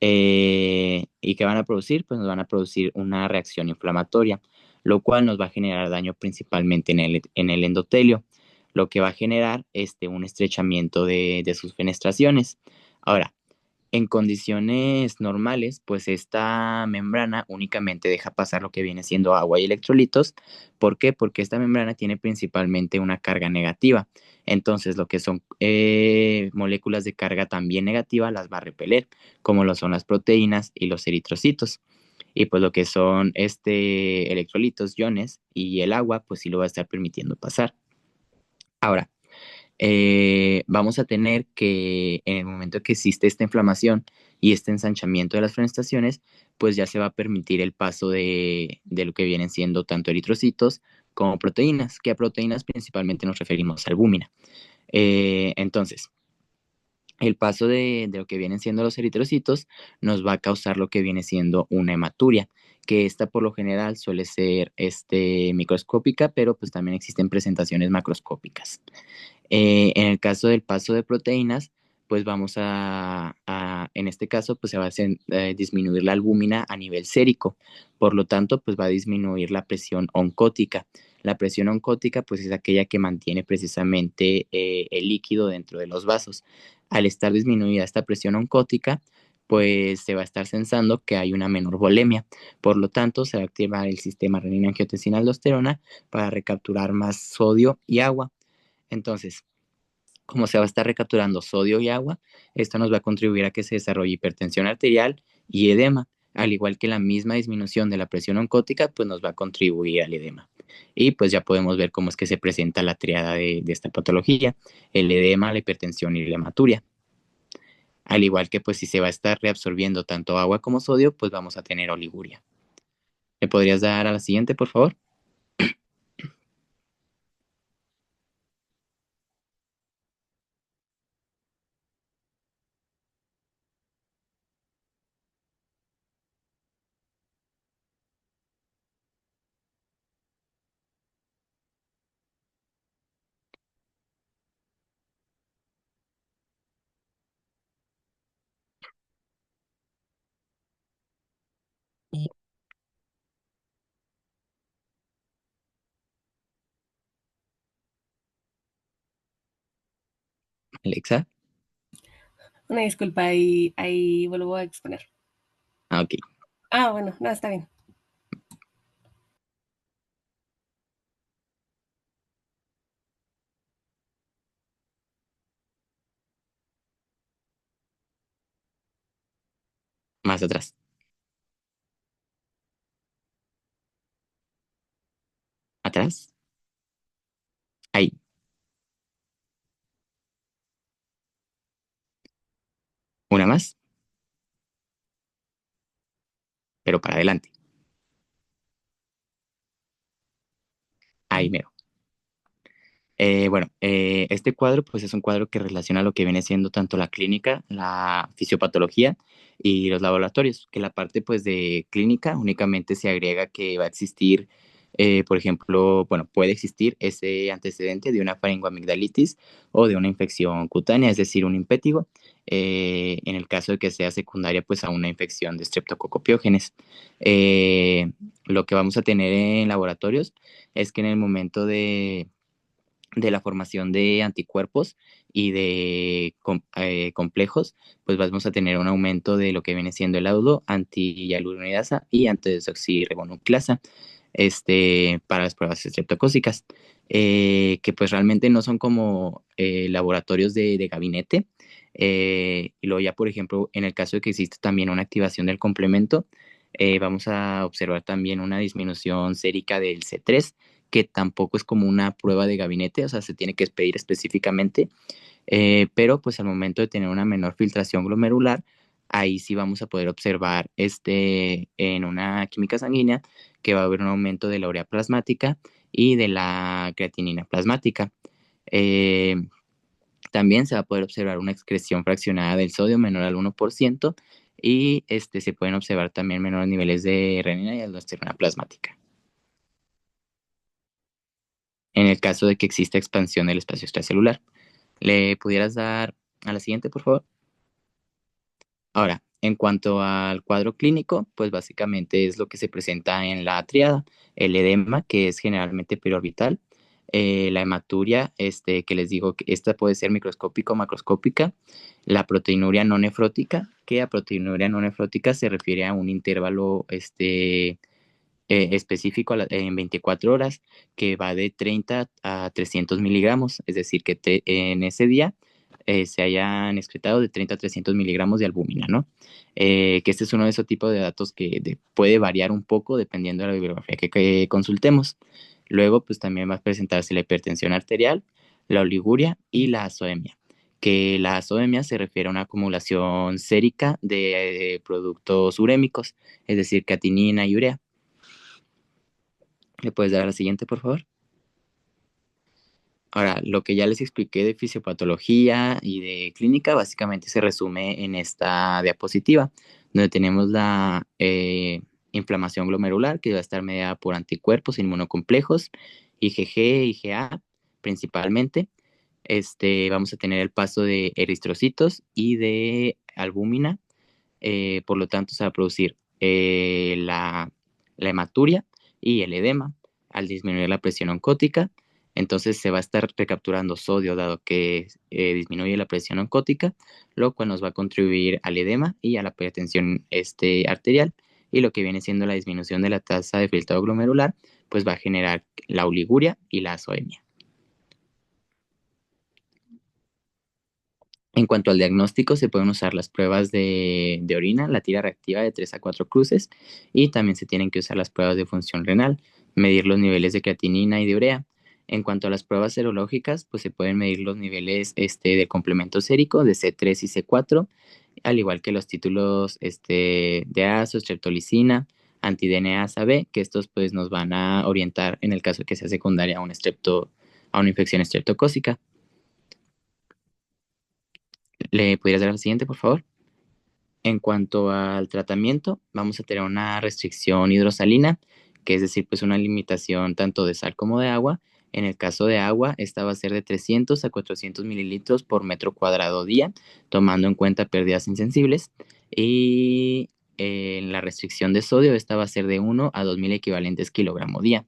¿Y qué van a producir? Pues nos van a producir una reacción inflamatoria, lo cual nos va a generar daño principalmente en el endotelio, lo que va a generar un estrechamiento de sus fenestraciones. Ahora, en condiciones normales, pues esta membrana únicamente deja pasar lo que viene siendo agua y electrolitos. ¿Por qué? Porque esta membrana tiene principalmente una carga negativa. Entonces, lo que son moléculas de carga también negativa las va a repeler, como lo son las proteínas y los eritrocitos. Y pues lo que son electrolitos, iones y el agua, pues sí lo va a estar permitiendo pasar. Ahora, vamos a tener que en el momento que existe esta inflamación y este ensanchamiento de las fenestraciones, pues ya se va a permitir el paso de lo que vienen siendo tanto eritrocitos como proteínas, que a proteínas principalmente nos referimos a albúmina. Entonces, el paso de lo que vienen siendo los eritrocitos nos va a causar lo que viene siendo una hematuria, que esta por lo general suele ser microscópica, pero pues también existen presentaciones macroscópicas. En el caso del paso de proteínas, pues en este caso, pues se va a disminuir la albúmina a nivel sérico. Por lo tanto, pues va a disminuir la presión oncótica. La presión oncótica, pues es aquella que mantiene precisamente el líquido dentro de los vasos. Al estar disminuida esta presión oncótica, pues se va a estar sensando que hay una menor volemia. Por lo tanto, se va a activar el sistema renina-angiotensina-aldosterona para recapturar más sodio y agua. Entonces, como se va a estar recapturando sodio y agua, esto nos va a contribuir a que se desarrolle hipertensión arterial y edema, al igual que la misma disminución de la presión oncótica, pues nos va a contribuir al edema. Y pues ya podemos ver cómo es que se presenta la triada de esta patología, el edema, la hipertensión y la hematuria. Al igual que pues si se va a estar reabsorbiendo tanto agua como sodio, pues vamos a tener oliguria. ¿Me podrías dar a la siguiente, por favor? Alexa. Una disculpa, ahí vuelvo a exponer. Ok. Bueno, no, está bien. Más atrás. Atrás. Ahí. Una más, pero para adelante. Ahí mero. Bueno, este cuadro pues es un cuadro que relaciona lo que viene siendo tanto la clínica, la fisiopatología y los laboratorios, que la parte pues de clínica únicamente se agrega que va a existir, por ejemplo, bueno, puede existir ese antecedente de una faringoamigdalitis o de una infección cutánea, es decir, un impétigo, en el caso de que sea secundaria pues a una infección de streptococopiógenes. Lo que vamos a tener en laboratorios es que en el momento de la formación de anticuerpos y de complejos, pues vamos a tener un aumento de lo que viene siendo el laudo anti-hialuronidasa y antidesoxirribonucleasa para las pruebas estreptocócicas, que pues realmente no son como laboratorios de gabinete. Y luego ya, por ejemplo, en el caso de que exista también una activación del complemento, vamos a observar también una disminución sérica del C3, que tampoco es como una prueba de gabinete, o sea, se tiene que pedir específicamente, pero pues al momento de tener una menor filtración glomerular, ahí sí vamos a poder observar en una química sanguínea que va a haber un aumento de la urea plasmática y de la creatinina plasmática. Eh, También se va a poder observar una excreción fraccionada del sodio menor al 1% y se pueden observar también menores niveles de renina y aldosterona plasmática. En el caso de que exista expansión del espacio extracelular. ¿Le pudieras dar a la siguiente, por favor? Ahora, en cuanto al cuadro clínico, pues básicamente es lo que se presenta en la triada, el edema, que es generalmente periorbital, la hematuria, que les digo que esta puede ser microscópica o macroscópica, la proteinuria no nefrótica, que a proteinuria no nefrótica se refiere a un intervalo específico en 24 horas que va de 30 a 300 miligramos, es decir, que en ese día se hayan excretado de 30 a 300 miligramos de albúmina, ¿no? Que este es uno de esos tipos de datos que puede variar un poco dependiendo de la bibliografía que consultemos. Luego, pues también va a presentarse la hipertensión arterial, la oliguria y la azoemia, que la azoemia se refiere a una acumulación sérica de productos urémicos, es decir, catinina y urea. ¿Le puedes dar a la siguiente, por favor? Ahora, lo que ya les expliqué de fisiopatología y de clínica básicamente se resume en esta diapositiva, donde tenemos la inflamación glomerular que va a estar mediada por anticuerpos inmunocomplejos, IgG, IgA principalmente. Vamos a tener el paso de eritrocitos y de albúmina, por lo tanto se va a producir la hematuria y el edema al disminuir la presión oncótica. Entonces se va a estar recapturando sodio dado que disminuye la presión oncótica, lo cual nos va a contribuir al edema y a la hipertensión arterial, y lo que viene siendo la disminución de la tasa de filtrado glomerular, pues va a generar la oliguria y la azoemia. En cuanto al diagnóstico, se pueden usar las pruebas de orina, la tira reactiva de 3 a 4 cruces, y también se tienen que usar las pruebas de función renal, medir los niveles de creatinina y de urea. En cuanto a las pruebas serológicas, pues se pueden medir los niveles del complemento sérico de C3 y C4, al igual que los títulos de ASO, streptolicina, anti-DNAsa B, que estos pues nos van a orientar en el caso de que sea secundaria a una infección estreptocócica. ¿Le pudieras dar al siguiente, por favor? En cuanto al tratamiento, vamos a tener una restricción hidrosalina, que es decir, pues una limitación tanto de sal como de agua. En el caso de agua, esta va a ser de 300 a 400 mililitros por metro cuadrado día, tomando en cuenta pérdidas insensibles. Y en la restricción de sodio, esta va a ser de 1 a 2000 equivalentes kilogramo día.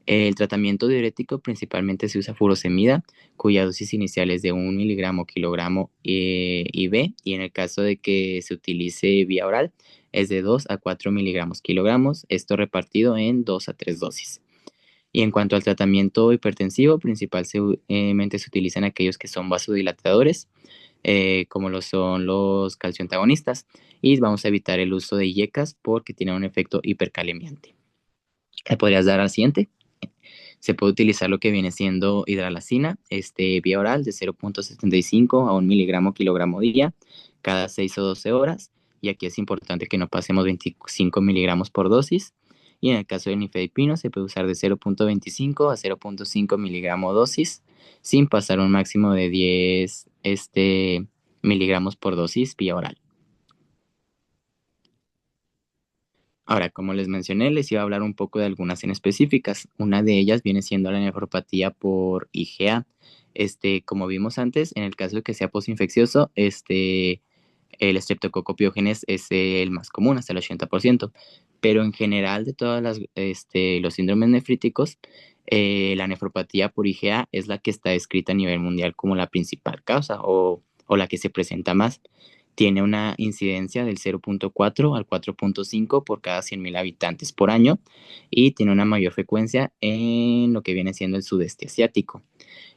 El tratamiento diurético principalmente se usa furosemida, cuya dosis inicial es de 1 miligramo kilogramo IV, y en el caso de que se utilice vía oral es de 2 a 4 miligramos kilogramos, esto repartido en 2 a 3 dosis. Y en cuanto al tratamiento hipertensivo, principalmente se utilizan aquellos que son vasodilatadores, como lo son los calcioantagonistas, y vamos a evitar el uso de IECAS porque tienen un efecto hipercalemiante. ¿Le podrías dar al siguiente? Se puede utilizar lo que viene siendo hidralazina, vía oral de 0.75 a 1 miligramo kilogramo día, cada 6 o 12 horas, y aquí es importante que no pasemos 25 miligramos por dosis. Y en el caso del nifedipino se puede usar de 0.25 a 0.5 miligramo dosis, sin pasar un máximo de 10 miligramos por dosis vía oral. Ahora, como les mencioné, les iba a hablar un poco de algunas en específicas. Una de ellas viene siendo la nefropatía por IgA. Como vimos antes, en el caso de que sea postinfeccioso, el Streptococcus pyogenes es el más común, hasta el 80%. Pero en general, de todas los síndromes nefríticos, la nefropatía por IgA es la que está descrita a nivel mundial como la principal causa o la que se presenta más. Tiene una incidencia del 0.4 al 4.5 por cada 100.000 habitantes por año, y tiene una mayor frecuencia en lo que viene siendo el sudeste asiático.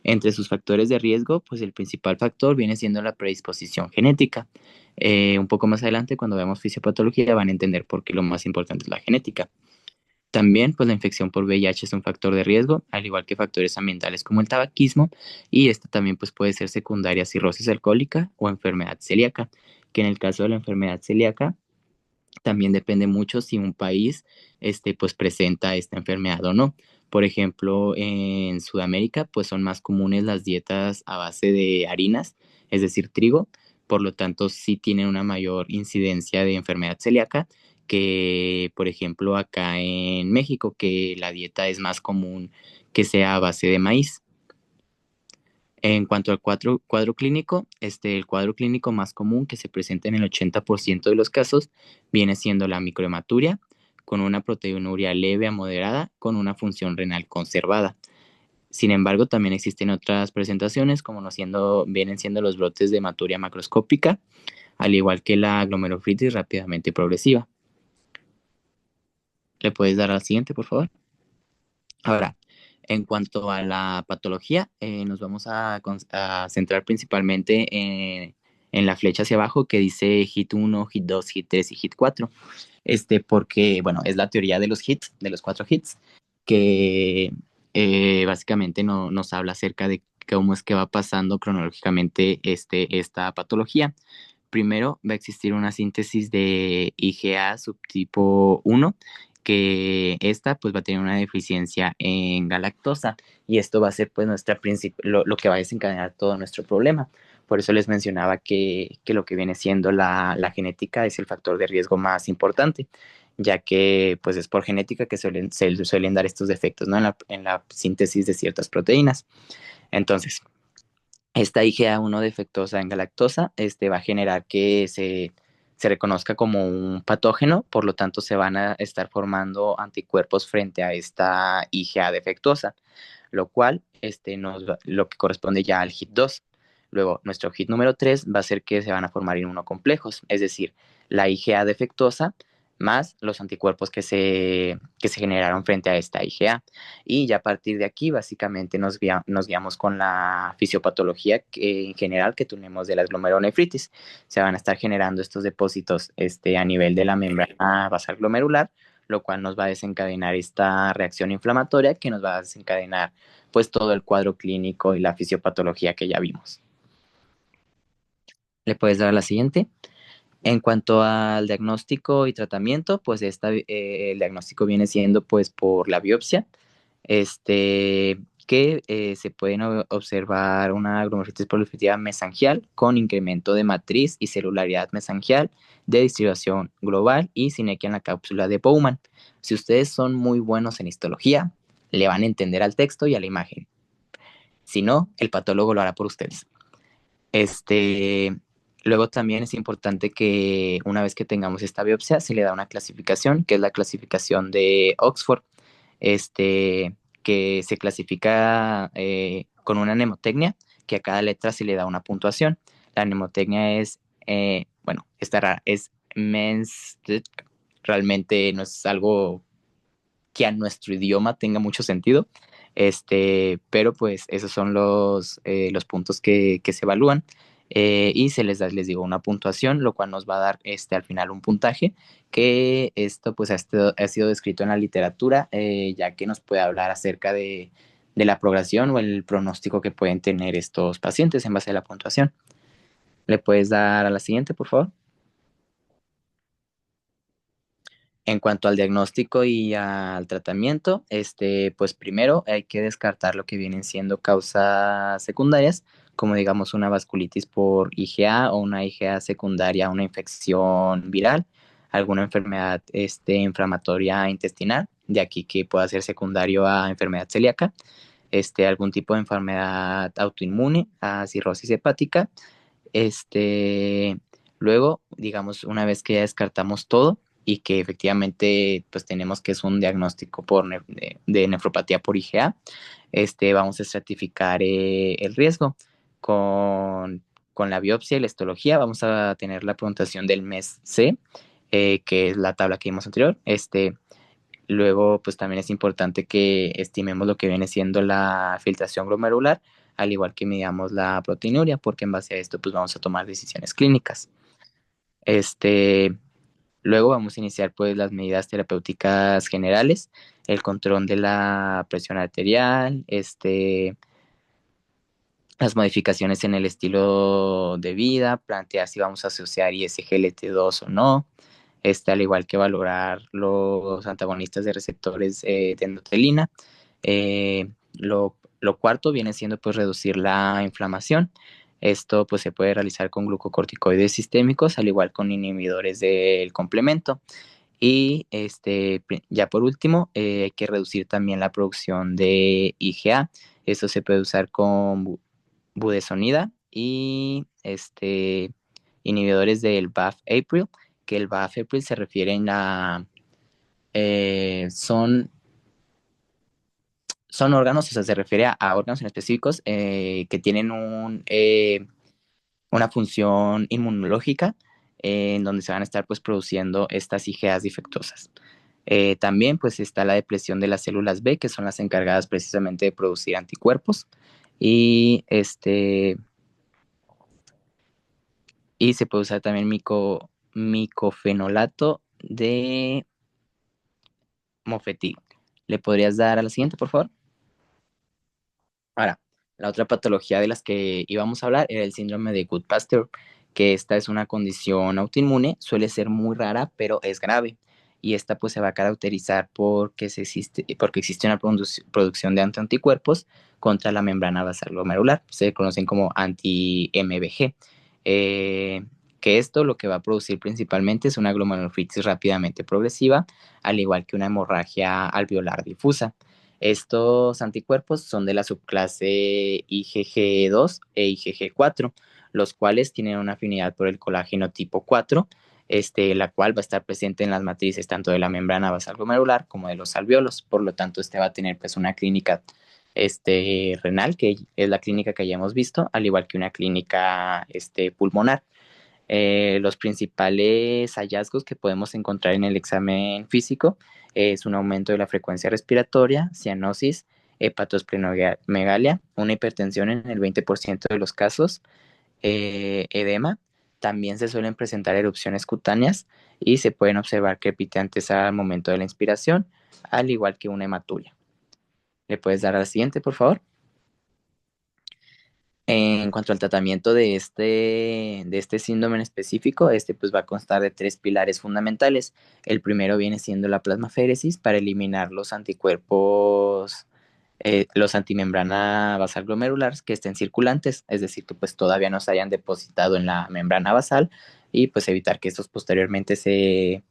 Entre sus factores de riesgo, pues el principal factor viene siendo la predisposición genética. Un poco más adelante, cuando veamos fisiopatología, van a entender por qué lo más importante es la genética. También, pues la infección por VIH es un factor de riesgo, al igual que factores ambientales como el tabaquismo, y esta también pues puede ser secundaria a cirrosis alcohólica o enfermedad celíaca, que en el caso de la enfermedad celíaca también depende mucho si un país pues presenta esta enfermedad o no. Por ejemplo, en Sudamérica pues son más comunes las dietas a base de harinas, es decir, trigo, por lo tanto sí tienen una mayor incidencia de enfermedad celíaca que, por ejemplo, acá en México, que la dieta es más común que sea a base de maíz. En cuanto al cuadro clínico, el cuadro clínico más común que se presenta en el 80% de los casos viene siendo la microhematuria, con una proteinuria leve a moderada, con una función renal conservada. Sin embargo, también existen otras presentaciones, como vienen siendo los brotes de hematuria macroscópica, al igual que la glomerulofritis rápidamente progresiva. ¿Le puedes dar al siguiente, por favor? Ahora, en cuanto a la patología, nos vamos a centrar principalmente en la flecha hacia abajo que dice HIT 1, HIT 2, HIT 3 y HIT 4. Porque, bueno, es la teoría de los hits, de los 4 hits, que básicamente nos habla acerca de cómo es que va pasando cronológicamente esta patología. Primero va a existir una síntesis de IgA subtipo 1, que esta pues va a tener una deficiencia en galactosa, y esto va a ser pues lo que va a desencadenar todo nuestro problema. Por eso les mencionaba que lo que viene siendo la genética es el factor de riesgo más importante, ya que pues es por genética que se suelen dar estos defectos, ¿no? En la síntesis de ciertas proteínas. Entonces, esta IgA1 defectuosa en galactosa va a generar que se reconozca como un patógeno, por lo tanto se van a estar formando anticuerpos frente a esta IgA defectuosa, lo cual lo que corresponde ya al HIT 2. Luego, nuestro HIT número 3 va a ser que se van a formar inmunocomplejos, es decir, la IgA defectuosa más los anticuerpos que se generaron frente a esta IgA. Y ya a partir de aquí, básicamente nos guiamos con la fisiopatología en general que tenemos de la glomerulonefritis. Se van a estar generando estos depósitos a nivel de la membrana basal glomerular, lo cual nos va a desencadenar esta reacción inflamatoria que nos va a desencadenar pues todo el cuadro clínico y la fisiopatología que ya vimos. ¿Le puedes dar a la siguiente? En cuanto al diagnóstico y tratamiento, pues el diagnóstico viene siendo pues por la biopsia, que se pueden observar una glomerulonefritis proliferativa mesangial con incremento de matriz y celularidad mesangial de distribución global y sinequia en la cápsula de Bowman. Si ustedes son muy buenos en histología, le van a entender al texto y a la imagen. Si no, el patólogo lo hará por ustedes. Luego también es importante que una vez que tengamos esta biopsia se le da una clasificación, que es la clasificación de Oxford, que se clasifica con una mnemotecnia, que a cada letra se le da una puntuación. La mnemotecnia es, bueno, esta rara, es mens, realmente no es algo que a nuestro idioma tenga mucho sentido, pero pues esos son los puntos que se evalúan, y se les da, les digo, una puntuación, lo cual nos va a dar al final un puntaje, que esto pues ha sido descrito en la literatura, ya que nos puede hablar acerca de la progresión o el pronóstico que pueden tener estos pacientes en base a la puntuación. ¿Le puedes dar a la siguiente, por favor? En cuanto al diagnóstico y al tratamiento, pues primero hay que descartar lo que vienen siendo causas secundarias, como digamos una vasculitis por IgA o una IgA secundaria, una infección viral, alguna enfermedad inflamatoria intestinal, de aquí que pueda ser secundario a enfermedad celíaca, algún tipo de enfermedad autoinmune, a cirrosis hepática. Luego, digamos, una vez que ya descartamos todo y que efectivamente pues tenemos que es un diagnóstico de nefropatía por IgA, vamos a estratificar el riesgo con la biopsia y la histología. Vamos a tener la puntuación del mes C, que es la tabla que vimos anterior. Luego, pues también es importante que estimemos lo que viene siendo la filtración glomerular, al igual que midamos la proteinuria, porque en base a esto, pues vamos a tomar decisiones clínicas. Luego vamos a iniciar pues las medidas terapéuticas generales, el control de la presión arterial, las modificaciones en el estilo de vida, plantear si vamos a asociar ISGLT2 o no, al igual que valorar los antagonistas de receptores de endotelina. Lo cuarto viene siendo pues reducir la inflamación. Esto pues se puede realizar con glucocorticoides sistémicos, al igual con inhibidores del complemento. Y ya por último, hay que reducir también la producción de IgA. Esto se puede usar con budesonida y inhibidores del BAFF-APRIL, que el BAFF-APRIL se refieren a son órganos, o sea, se refiere a órganos en específicos que tienen una función inmunológica, en donde se van a estar pues produciendo estas IgAs defectuosas. También pues está la depresión de las células B, que son las encargadas precisamente de producir anticuerpos, y y se puede usar también micofenolato de Mofetil. ¿Le podrías dar a la siguiente, por favor? Ahora, la otra patología de las que íbamos a hablar era el síndrome de Goodpasture, que esta es una condición autoinmune, suele ser muy rara, pero es grave. Y esta pues se va a caracterizar porque existe una producción de anticuerpos contra la membrana basal glomerular, se conocen como anti-MBG. Que esto lo que va a producir principalmente es una glomerulonefritis rápidamente progresiva, al igual que una hemorragia alveolar difusa. Estos anticuerpos son de la subclase IgG2 e IgG4, los cuales tienen una afinidad por el colágeno tipo 4, la cual va a estar presente en las matrices tanto de la membrana basal glomerular como de los alveolos. Por lo tanto, va a tener pues una clínica renal, que es la clínica que ya hemos visto, al igual que una clínica pulmonar. Los principales hallazgos que podemos encontrar en el examen físico es un aumento de la frecuencia respiratoria, cianosis, hepatosplenomegalia, una hipertensión en el 20% de los casos, edema. También se suelen presentar erupciones cutáneas y se pueden observar crepitantes al momento de la inspiración, al igual que una hematuria. ¿Le puedes dar a la siguiente, por favor? En cuanto al tratamiento de este síndrome en específico, pues va a constar de 3 pilares fundamentales. El primero viene siendo la plasmaféresis para eliminar los anticuerpos, los antimembrana basal glomerulares que estén circulantes, es decir, que pues todavía no se hayan depositado en la membrana basal, y pues evitar que estos posteriormente se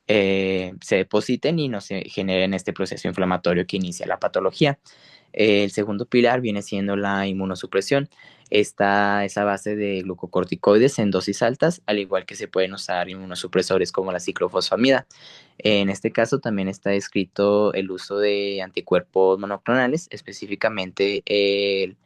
depositen y no se generen este proceso inflamatorio que inicia la patología. El segundo pilar viene siendo la inmunosupresión. Esta es a base de glucocorticoides en dosis altas, al igual que se pueden usar inmunosupresores como la ciclofosfamida. En este caso también está descrito el uso de anticuerpos monoclonales, específicamente el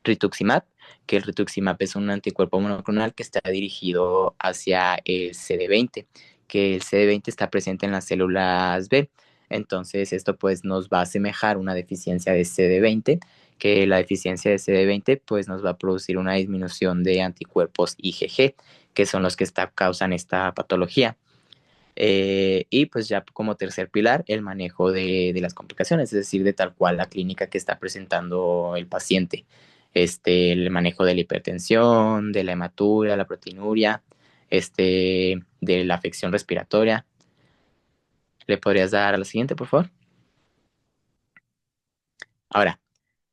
rituximab, que el rituximab es un anticuerpo monoclonal que está dirigido hacia el CD20, que el CD20 está presente en las células B. Entonces, esto pues nos va a asemejar una deficiencia de CD20, que la deficiencia de CD20 pues nos va a producir una disminución de anticuerpos IgG, que son los que causan esta patología. Y pues ya como tercer pilar, el manejo de las complicaciones, es decir, de tal cual la clínica que está presentando el paciente. El manejo de la hipertensión, de la hematuria, la proteinuria, de la afección respiratoria. ¿Le podrías dar a la siguiente, por favor? Ahora,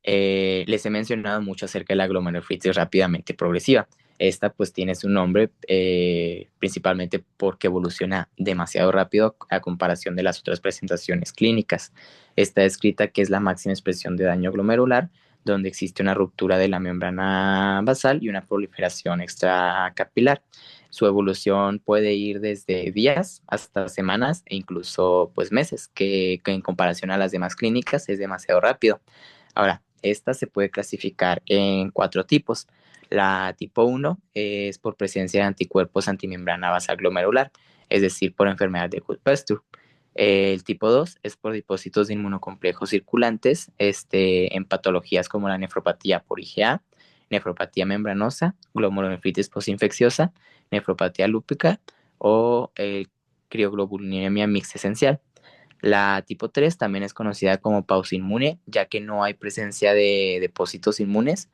les he mencionado mucho acerca de la glomerulonefritis rápidamente progresiva. Esta pues tiene su nombre principalmente porque evoluciona demasiado rápido a comparación de las otras presentaciones clínicas. Está descrita que es la máxima expresión de daño glomerular, donde existe una ruptura de la membrana basal y una proliferación extracapilar. Su evolución puede ir desde días hasta semanas e incluso pues meses, que en comparación a las demás clínicas es demasiado rápido. Ahora, esta se puede clasificar en 4 tipos. La tipo 1 es por presencia de anticuerpos antimembrana basal glomerular, es decir, por enfermedad de Goodpasture. El tipo 2 es por depósitos de inmunocomplejos circulantes en patologías como la nefropatía por IgA, nefropatía membranosa, glomerulonefritis postinfecciosa, nefropatía lúpica o crioglobulinemia mixta esencial. La tipo 3 también es conocida como pausa inmune, ya que no hay presencia de depósitos inmunes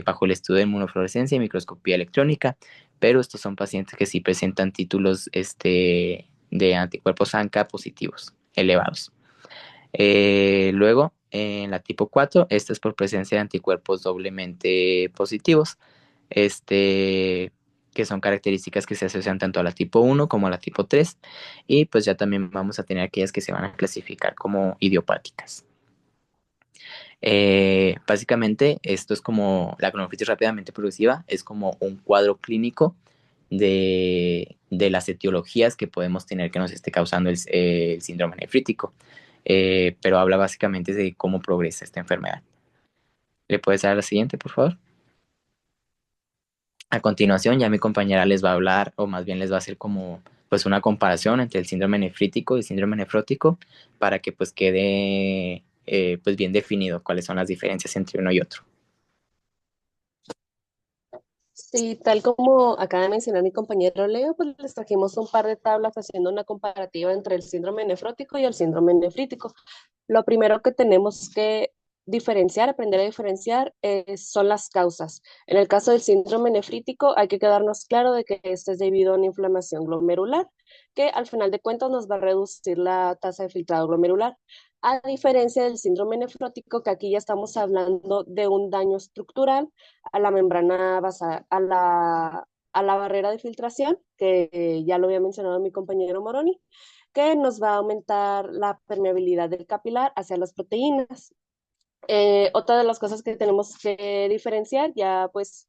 bajo el estudio de inmunofluorescencia y microscopía electrónica, pero estos son pacientes que sí presentan títulos de anticuerpos ANCA positivos, elevados. Luego, en la tipo 4, esta es por presencia de anticuerpos doblemente positivos, que son características que se asocian tanto a la tipo 1 como a la tipo 3, y pues ya también vamos a tener aquellas que se van a clasificar como idiopáticas. Básicamente, esto es como la glomerulonefritis rápidamente progresiva, es como un cuadro clínico de las etiologías que podemos tener que nos esté causando el síndrome nefrítico, pero habla básicamente de cómo progresa esta enfermedad. ¿Le puedes dar a la siguiente, por favor? A continuación, ya mi compañera les va a hablar, o más bien les va a hacer como pues una comparación entre el síndrome nefrítico y el síndrome nefrótico para que pues quede pues bien definido cuáles son las diferencias entre uno y otro. Sí, tal como acaba de mencionar mi compañero Leo, pues les trajimos un par de tablas haciendo una comparativa entre el síndrome nefrótico y el síndrome nefrítico. Lo primero que tenemos que diferenciar, aprender a diferenciar, son las causas. En el caso del síndrome nefrítico, hay que quedarnos claro de que este es debido a una inflamación glomerular, que al final de cuentas nos va a reducir la tasa de filtrado glomerular. A diferencia del síndrome nefrótico, que aquí ya estamos hablando de un daño estructural a la membrana basal, a la barrera de filtración, que ya lo había mencionado mi compañero Moroni, que nos va a aumentar la permeabilidad del capilar hacia las proteínas. Otra de las cosas que tenemos que diferenciar, ya pues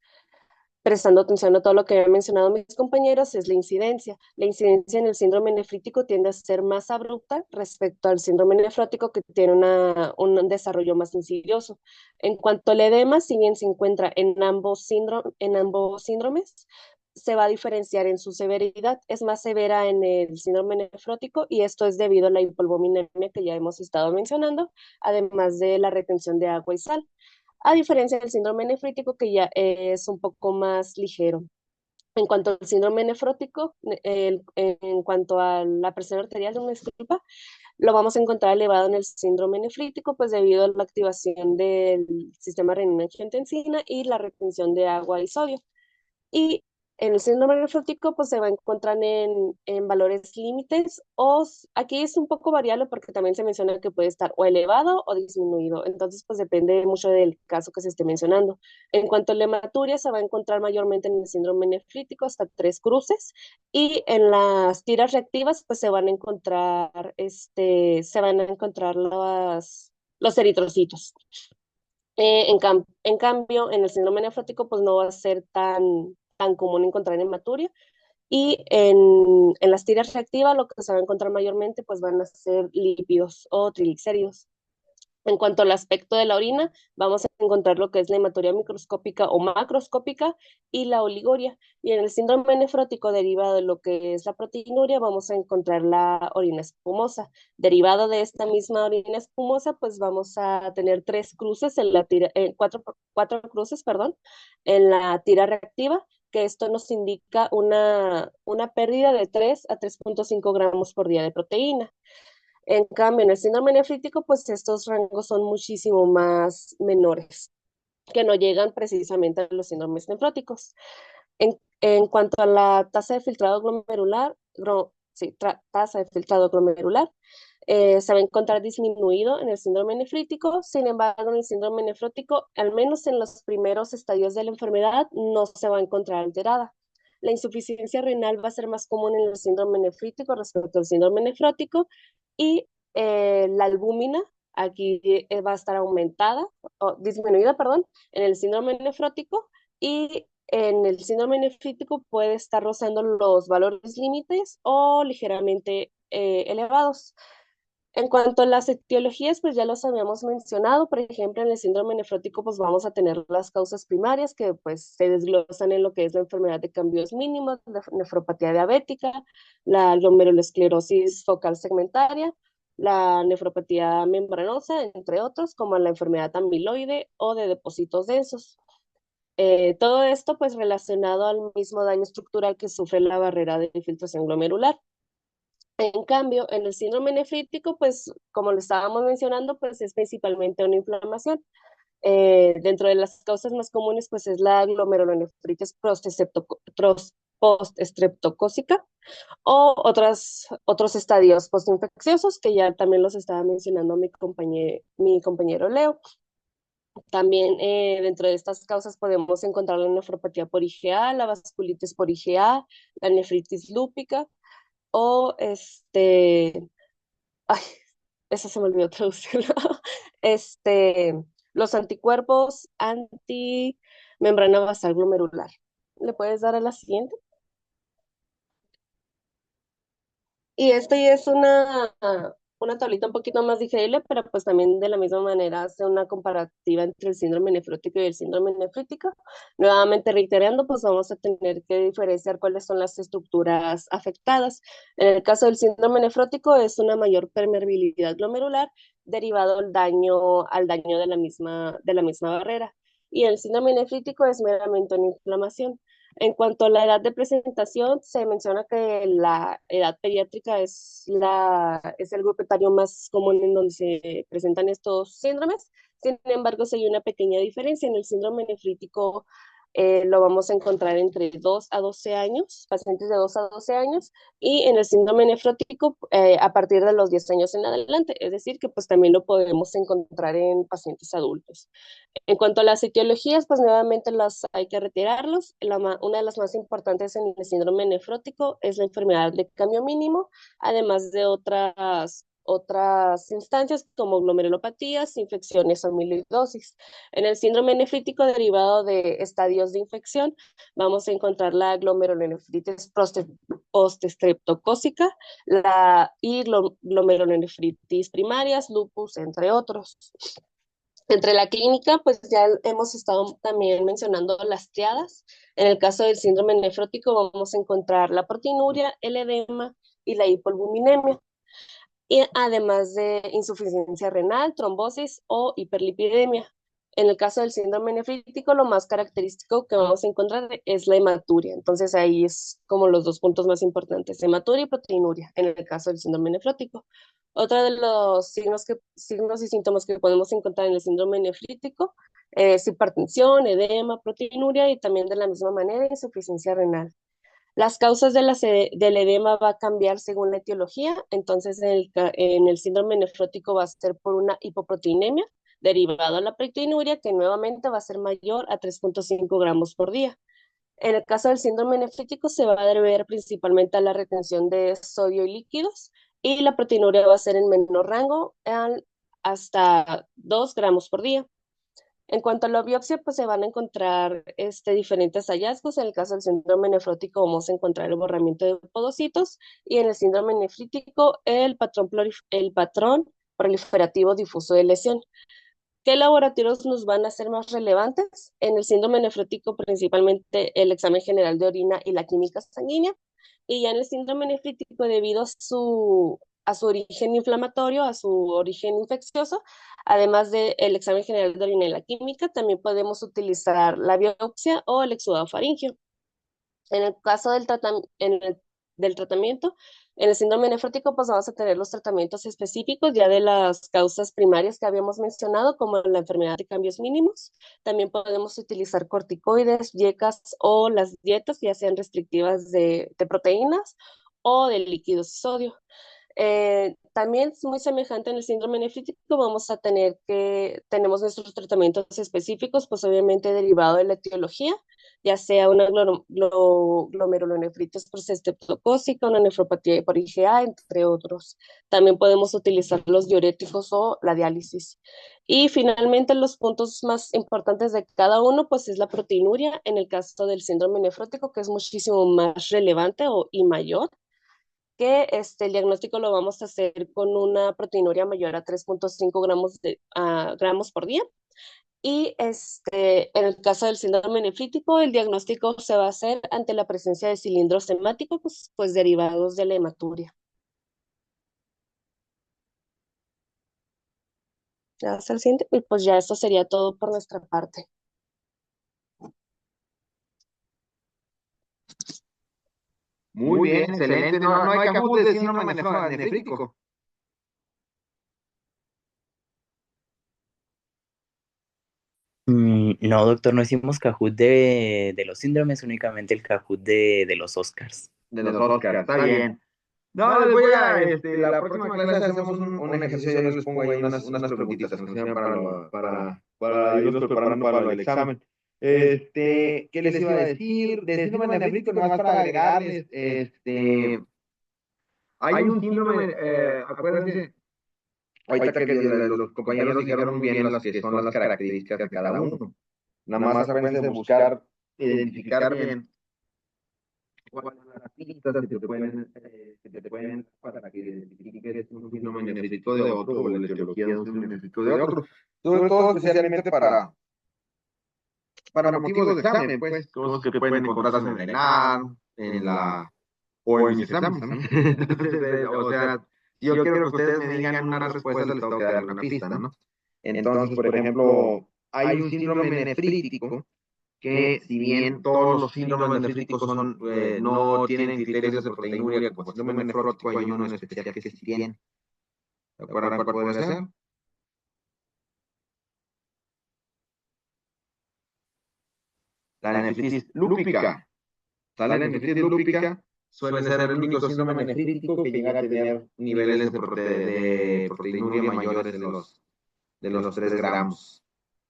prestando atención a todo lo que han mencionado mis compañeros, es la incidencia. La incidencia en el síndrome nefrítico tiende a ser más abrupta respecto al síndrome nefrótico, que tiene un desarrollo más insidioso. En cuanto al edema, si bien se encuentra en ambos síndromes, se va a diferenciar en su severidad. Es más severa en el síndrome nefrótico, y esto es debido a la hipolvominemia que ya hemos estado mencionando, además de la retención de agua y sal, a diferencia del síndrome nefrítico, que ya es un poco más ligero. En cuanto al síndrome nefrótico, en cuanto a la presión arterial, una disculpa, lo vamos a encontrar elevado en el síndrome nefrítico, pues debido a la activación del sistema renina-angiotensina y la retención de agua y sodio. Y en el síndrome nefrótico, pues se va a encontrar en valores límites, aquí es un poco variable porque también se menciona que puede estar o elevado o disminuido. Entonces, pues depende mucho del caso que se esté mencionando. En cuanto a la hematuria, se va a encontrar mayormente en el síndrome nefrítico hasta 3 cruces, y en las tiras reactivas, pues se van a encontrar los eritrocitos. En cambio, en el síndrome nefrótico, pues no va a ser tan común encontrar hematuria. Y en las tiras reactivas lo que se va a encontrar mayormente pues van a ser lípidos o triglicéridos. En cuanto al aspecto de la orina, vamos a encontrar lo que es la hematuria microscópica o macroscópica y la oliguria. Y en el síndrome nefrótico derivado de lo que es la proteinuria, vamos a encontrar la orina espumosa. Derivado de esta misma orina espumosa, pues vamos a tener tres cruces en la tira, cuatro cruces, perdón, en la tira reactiva, que esto nos indica una pérdida de 3 a 3,5 gramos por día de proteína. En cambio, en el síndrome nefrítico, pues estos rangos son muchísimo más menores, que no llegan precisamente a los síndromes nefróticos. En cuanto a la tasa de filtrado glomerular, sí, tasa de filtrado glomerular, se va a encontrar disminuido en el síndrome nefrítico. Sin embargo, en el síndrome nefrótico, al menos en los primeros estadios de la enfermedad, no se va a encontrar alterada. La insuficiencia renal va a ser más común en el síndrome nefrítico respecto al síndrome nefrótico, y la albúmina aquí va a estar aumentada o disminuida, perdón, en el síndrome nefrótico, y en el síndrome nefrítico puede estar rozando los valores límites o ligeramente elevados. En cuanto a las etiologías, pues ya los habíamos mencionado. Por ejemplo, en el síndrome nefrótico, pues vamos a tener las causas primarias que pues se desglosan en lo que es la enfermedad de cambios mínimos, la nefropatía diabética, la glomerulosclerosis focal segmentaria, la nefropatía membranosa, entre otros, como la enfermedad amiloide o de depósitos densos. Todo esto pues relacionado al mismo daño estructural que sufre la barrera de filtración glomerular. En cambio, en el síndrome nefrítico, pues como lo estábamos mencionando, pues es principalmente una inflamación. Dentro de las causas más comunes, pues es la glomerulonefritis postestreptocócica o otros estadios postinfecciosos que ya también los estaba mencionando mi compañero Leo. También dentro de estas causas podemos encontrar la nefropatía por IgA, la vasculitis por IgA, la nefritis lúpica o ay, eso se me olvidó traducirlo, este, los anticuerpos anti membrana basal glomerular. ¿Le puedes dar a la siguiente? Y esto ya es una tablita un poquito más digerible, pero pues también de la misma manera hace una comparativa entre el síndrome nefrótico y el síndrome nefrítico. Nuevamente reiterando, pues vamos a tener que diferenciar cuáles son las estructuras afectadas. En el caso del síndrome nefrótico es una mayor permeabilidad glomerular derivado al daño de la misma barrera. Y el síndrome nefrítico es meramente una inflamación. En cuanto a la edad de presentación, se menciona que la edad pediátrica es el grupo etario más común en donde se presentan estos síndromes. Sin embargo, si hay una pequeña diferencia. En el síndrome nefrítico lo vamos a encontrar entre 2 a 12 años, pacientes de 2 a 12 años, y en el síndrome nefrótico a partir de los 10 años en adelante. Es decir, que pues también lo podemos encontrar en pacientes adultos. En cuanto a las etiologías, pues nuevamente las hay que retirarlos. Una de las más importantes en el síndrome nefrótico es la enfermedad de cambio mínimo, además de otras instancias como glomerulopatías, infecciones o amiloidosis. En el síndrome nefrítico derivado de estadios de infección, vamos a encontrar la glomerulonefritis postestreptocócica y glomerulonefritis primarias, lupus, entre otros. Entre la clínica, pues ya hemos estado también mencionando las triadas. En el caso del síndrome nefrótico vamos a encontrar la proteinuria, el edema y la hipoalbuminemia, y además de insuficiencia renal, trombosis o hiperlipidemia. En el caso del síndrome nefrítico, lo más característico que vamos a encontrar es la hematuria. Entonces ahí es como los dos puntos más importantes, hematuria y proteinuria, en el caso del síndrome nefrótico. Otro de los signos y síntomas que podemos encontrar en el síndrome nefrítico es hipertensión, edema, proteinuria y también de la misma manera insuficiencia renal. Las causas del edema va a cambiar según la etiología. Entonces, en el síndrome nefrótico va a ser por una hipoproteinemia derivada de la proteinuria, que nuevamente va a ser mayor a 3,5 gramos por día. En el caso del síndrome nefrítico se va a deber principalmente a la retención de sodio y líquidos, y la proteinuria va a ser en menor rango hasta 2 gramos por día. En cuanto a la biopsia, pues se van a encontrar diferentes hallazgos. En el caso del síndrome nefrótico vamos a encontrar el borramiento de podocitos y en el síndrome nefrítico el patrón proliferativo difuso de lesión. ¿Qué laboratorios nos van a ser más relevantes? En el síndrome nefrótico, principalmente el examen general de orina y la química sanguínea. Y ya en el síndrome nefrítico, debido a su origen inflamatorio, a su origen infeccioso, además del examen general de orina y la química, también podemos utilizar la biopsia o el exudado faríngeo. En el caso del tratamiento, en el síndrome nefrótico, pues vamos a tener los tratamientos específicos ya de las causas primarias que habíamos mencionado, como la enfermedad de cambios mínimos. También podemos utilizar corticoides, YECAS o las dietas, ya sean restrictivas de proteínas o de líquidos y sodio. También es muy semejante en el síndrome nefrítico, tenemos nuestros tratamientos específicos, pues obviamente derivado de la etiología, ya sea una glomerulonefritis por estreptocócica, una nefropatía por IgA, entre otros. También podemos utilizar los diuréticos o la diálisis. Y finalmente, los puntos más importantes de cada uno, pues es la proteinuria, en el caso del síndrome nefrótico, que es muchísimo más relevante y mayor que el diagnóstico lo vamos a hacer con una proteinuria mayor a 3.5 gramos por día. Y en el caso del síndrome nefrítico, el diagnóstico se va a hacer ante la presencia de cilindros hemáticos, pues derivados de la hematuria. Ya hasta el siguiente, y pues ya esto sería todo por nuestra parte. Muy bien, excelente. No hay Kahoot de síndrome nefrítico. No, doctor, no hicimos Kahoot de los síndromes, únicamente el Kahoot de los Oscars. De los Oscars, está bien. No, les voy la próxima clase hacemos un ejercicio, yo les pongo ahí unas preguntitas que nos sirven para irlos preparando para el examen. ¿Qué les iba a decir? De síndrome nefrítico, nomás para agregarles, hay un síndrome, acuérdense, ahorita que los compañeros dijeron muy bien las que son las características de cada uno. Nada más acuérdense de buscar, identificar bien cuáles son las pistas que te pueden para que identifiques un síndrome nefrítico de otro o la etiología de un síndrome nefrítico de otro. Sobre todo especialmente para motivos de examen, pues, cosas que pueden encontrarse en el ENAR, o en mis exámenes también. Entonces, o sea, si yo quiero que ustedes me digan una respuesta, les tengo que dar una pista, ¿no? Entonces, por ejemplo, hay un síndrome nefrítico que si bien todos los síndromes nefríticos no tienen criterios de proteinuria, como el síndrome nefrótico hay uno en especial que sí tiene. ¿De acuerdo cuál puede ser? La nefritis lúpica. La nefritis lúpica suele ser el único síndrome nefrítico que llega a tener niveles de proteinuria mayores de los 3 gramos.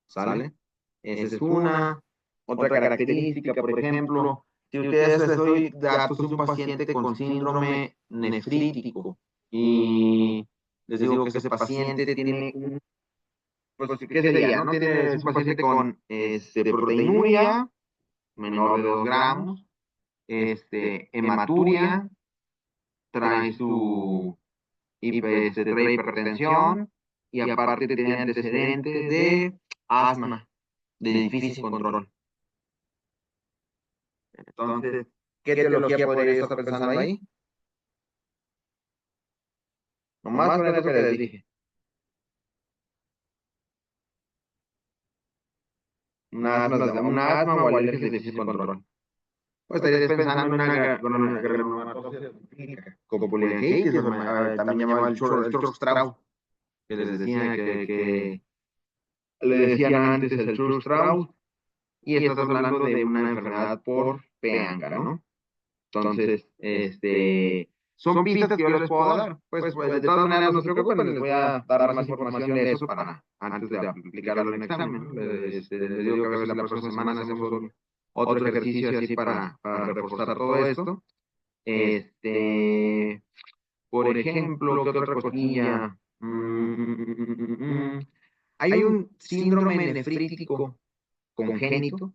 ¿Sale? Esa es una. Otra característica, por ejemplo, si ustedes les doy datos de un paciente con síndrome nefrítico y les digo que ese paciente tiene pues, ¿qué sería? ¿No? Es un paciente con proteinuria menor de 2 gramos, hematuria, trae trae hipertensión y aparte tiene antecedentes de asma, de difícil control. Entonces, ¿qué teología podría yo estar pensando ahí? Nomás con eso que les dije. Un asma o alergia de difícil control. Pues estarías pensando en una granulomatosis como poliangitis, también llamado el Church-Strauss, que les decía que le decían antes el Church-Strauss, y estás hablando de una enfermedad por peanga, ¿no? Entonces, son pistas que yo les puedo dar. Pues, de todas maneras, no se preocupen, les voy a dar más información de eso antes de aplicarlo en el examen. Les digo que a veces la próxima semana hacemos otro ejercicio así para reforzar todo esto. Por ejemplo, ¿qué otra cosilla? Hay un síndrome nefrítico congénito.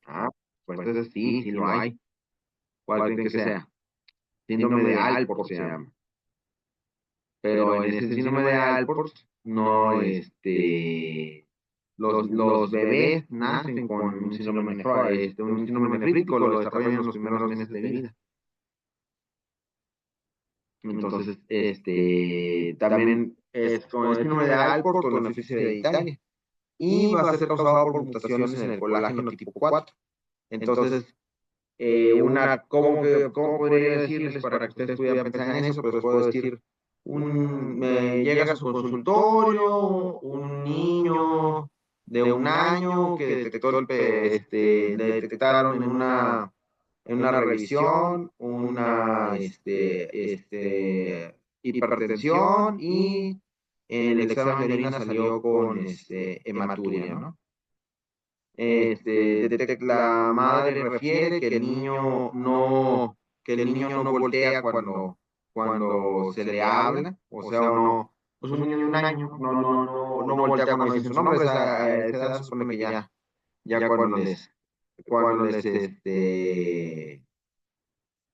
Ah, pues entonces sí, sí lo hay. ¿Cuál creen que sea? Síndrome de Alport se llama. Pero en ese síndrome de Alport, no, los bebés nacen con un síndrome nefrítico, lo desarrollan en los primeros meses de vida. Entonces, también es con el síndrome de Alport o nefritis hereditaria. Y va a ser causado por mutaciones en el colágeno tipo 4. Entonces, ¿cómo podría decirles para que ustedes pudieran pensar en eso? Pues puedo decir, me llega a su consultorio un niño de 1 año que detectó le detectaron en una revisión hipertensión y en el examen de orina salió con hematuria, ¿no? La madre refiere que el niño no voltea cuando se le habla, o sea, no, pues un niño de 1 año no voltea cuando dicen su nombre, a esa edad se supone que ya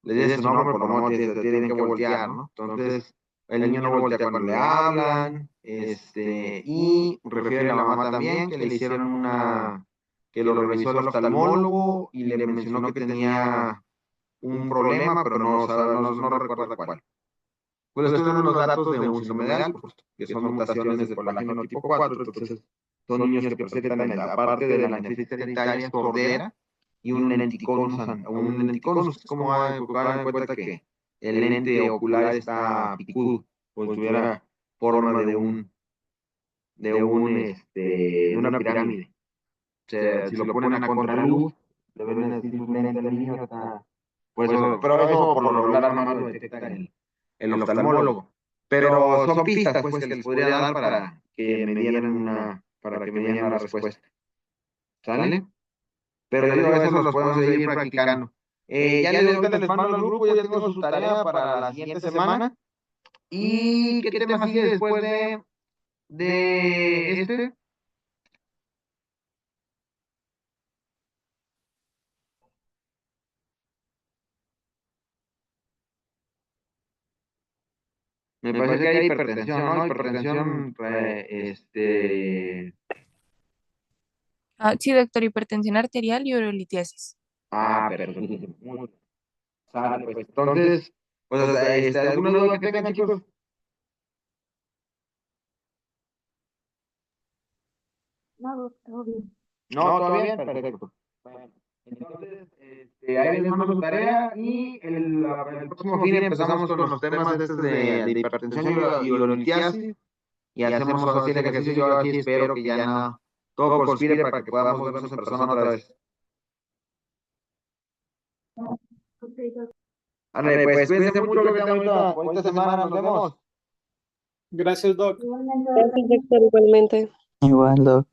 les dice su nombre, por lo menos tienen que voltear, ¿no? Entonces, el niño no voltea cuando le hablan, y refiere a la mamá también que le hicieron que lo revisó el oftalmólogo y le mencionó que tenía un problema, pero no recuerda cuál. Pues estos son los datos de un síndrome de Alport, que son mutaciones del colágeno tipo 4, entonces son niños que presentan, aparte de la nefritis hereditaria, sordera y un lenticonus, que es como hagan en cuenta que el lente ocular está picudo, o si tuviera forma de una pirámide. O sea, si lo ponen a contraluz, le ven así sus lentes al niño, pues, pero eso por lo regular nada más lo detecta el oftalmólogo. Pero son pistas, pues, que les podría dar para que me dieran la respuesta. ¿Sale? Pero digo, eso los podemos seguir practicando. Ahorita les mando al grupo, ya tengo su tarea para la siguiente semana. ¿Y qué tema sigue después de este? Me parece que hay hipertensión, ¿no? Hipertensión, Sí, doctor, hipertensión arterial y urolitiasis. perfecto. Sale, pues. Entonces, pues, ¿alguna duda que tengan, chicos? No, todo bien. No, ¿todo bien? Perfecto. Bueno, entonces, ahí les mando su tarea y el próximo fin empezamos con los temas de hipertensión y urolitiasis y hacemos así el ejercicio. Yo así espero que ya no todo conspire para que podamos vernos en persona otra vez. Ok, doctor. Ándale, pues cuídense mucho, que tengan bonita semana, nos vemos. Gracias, Doc. Igualmente, doctor. Gracias, doctor, igualmente. Igual, Doc.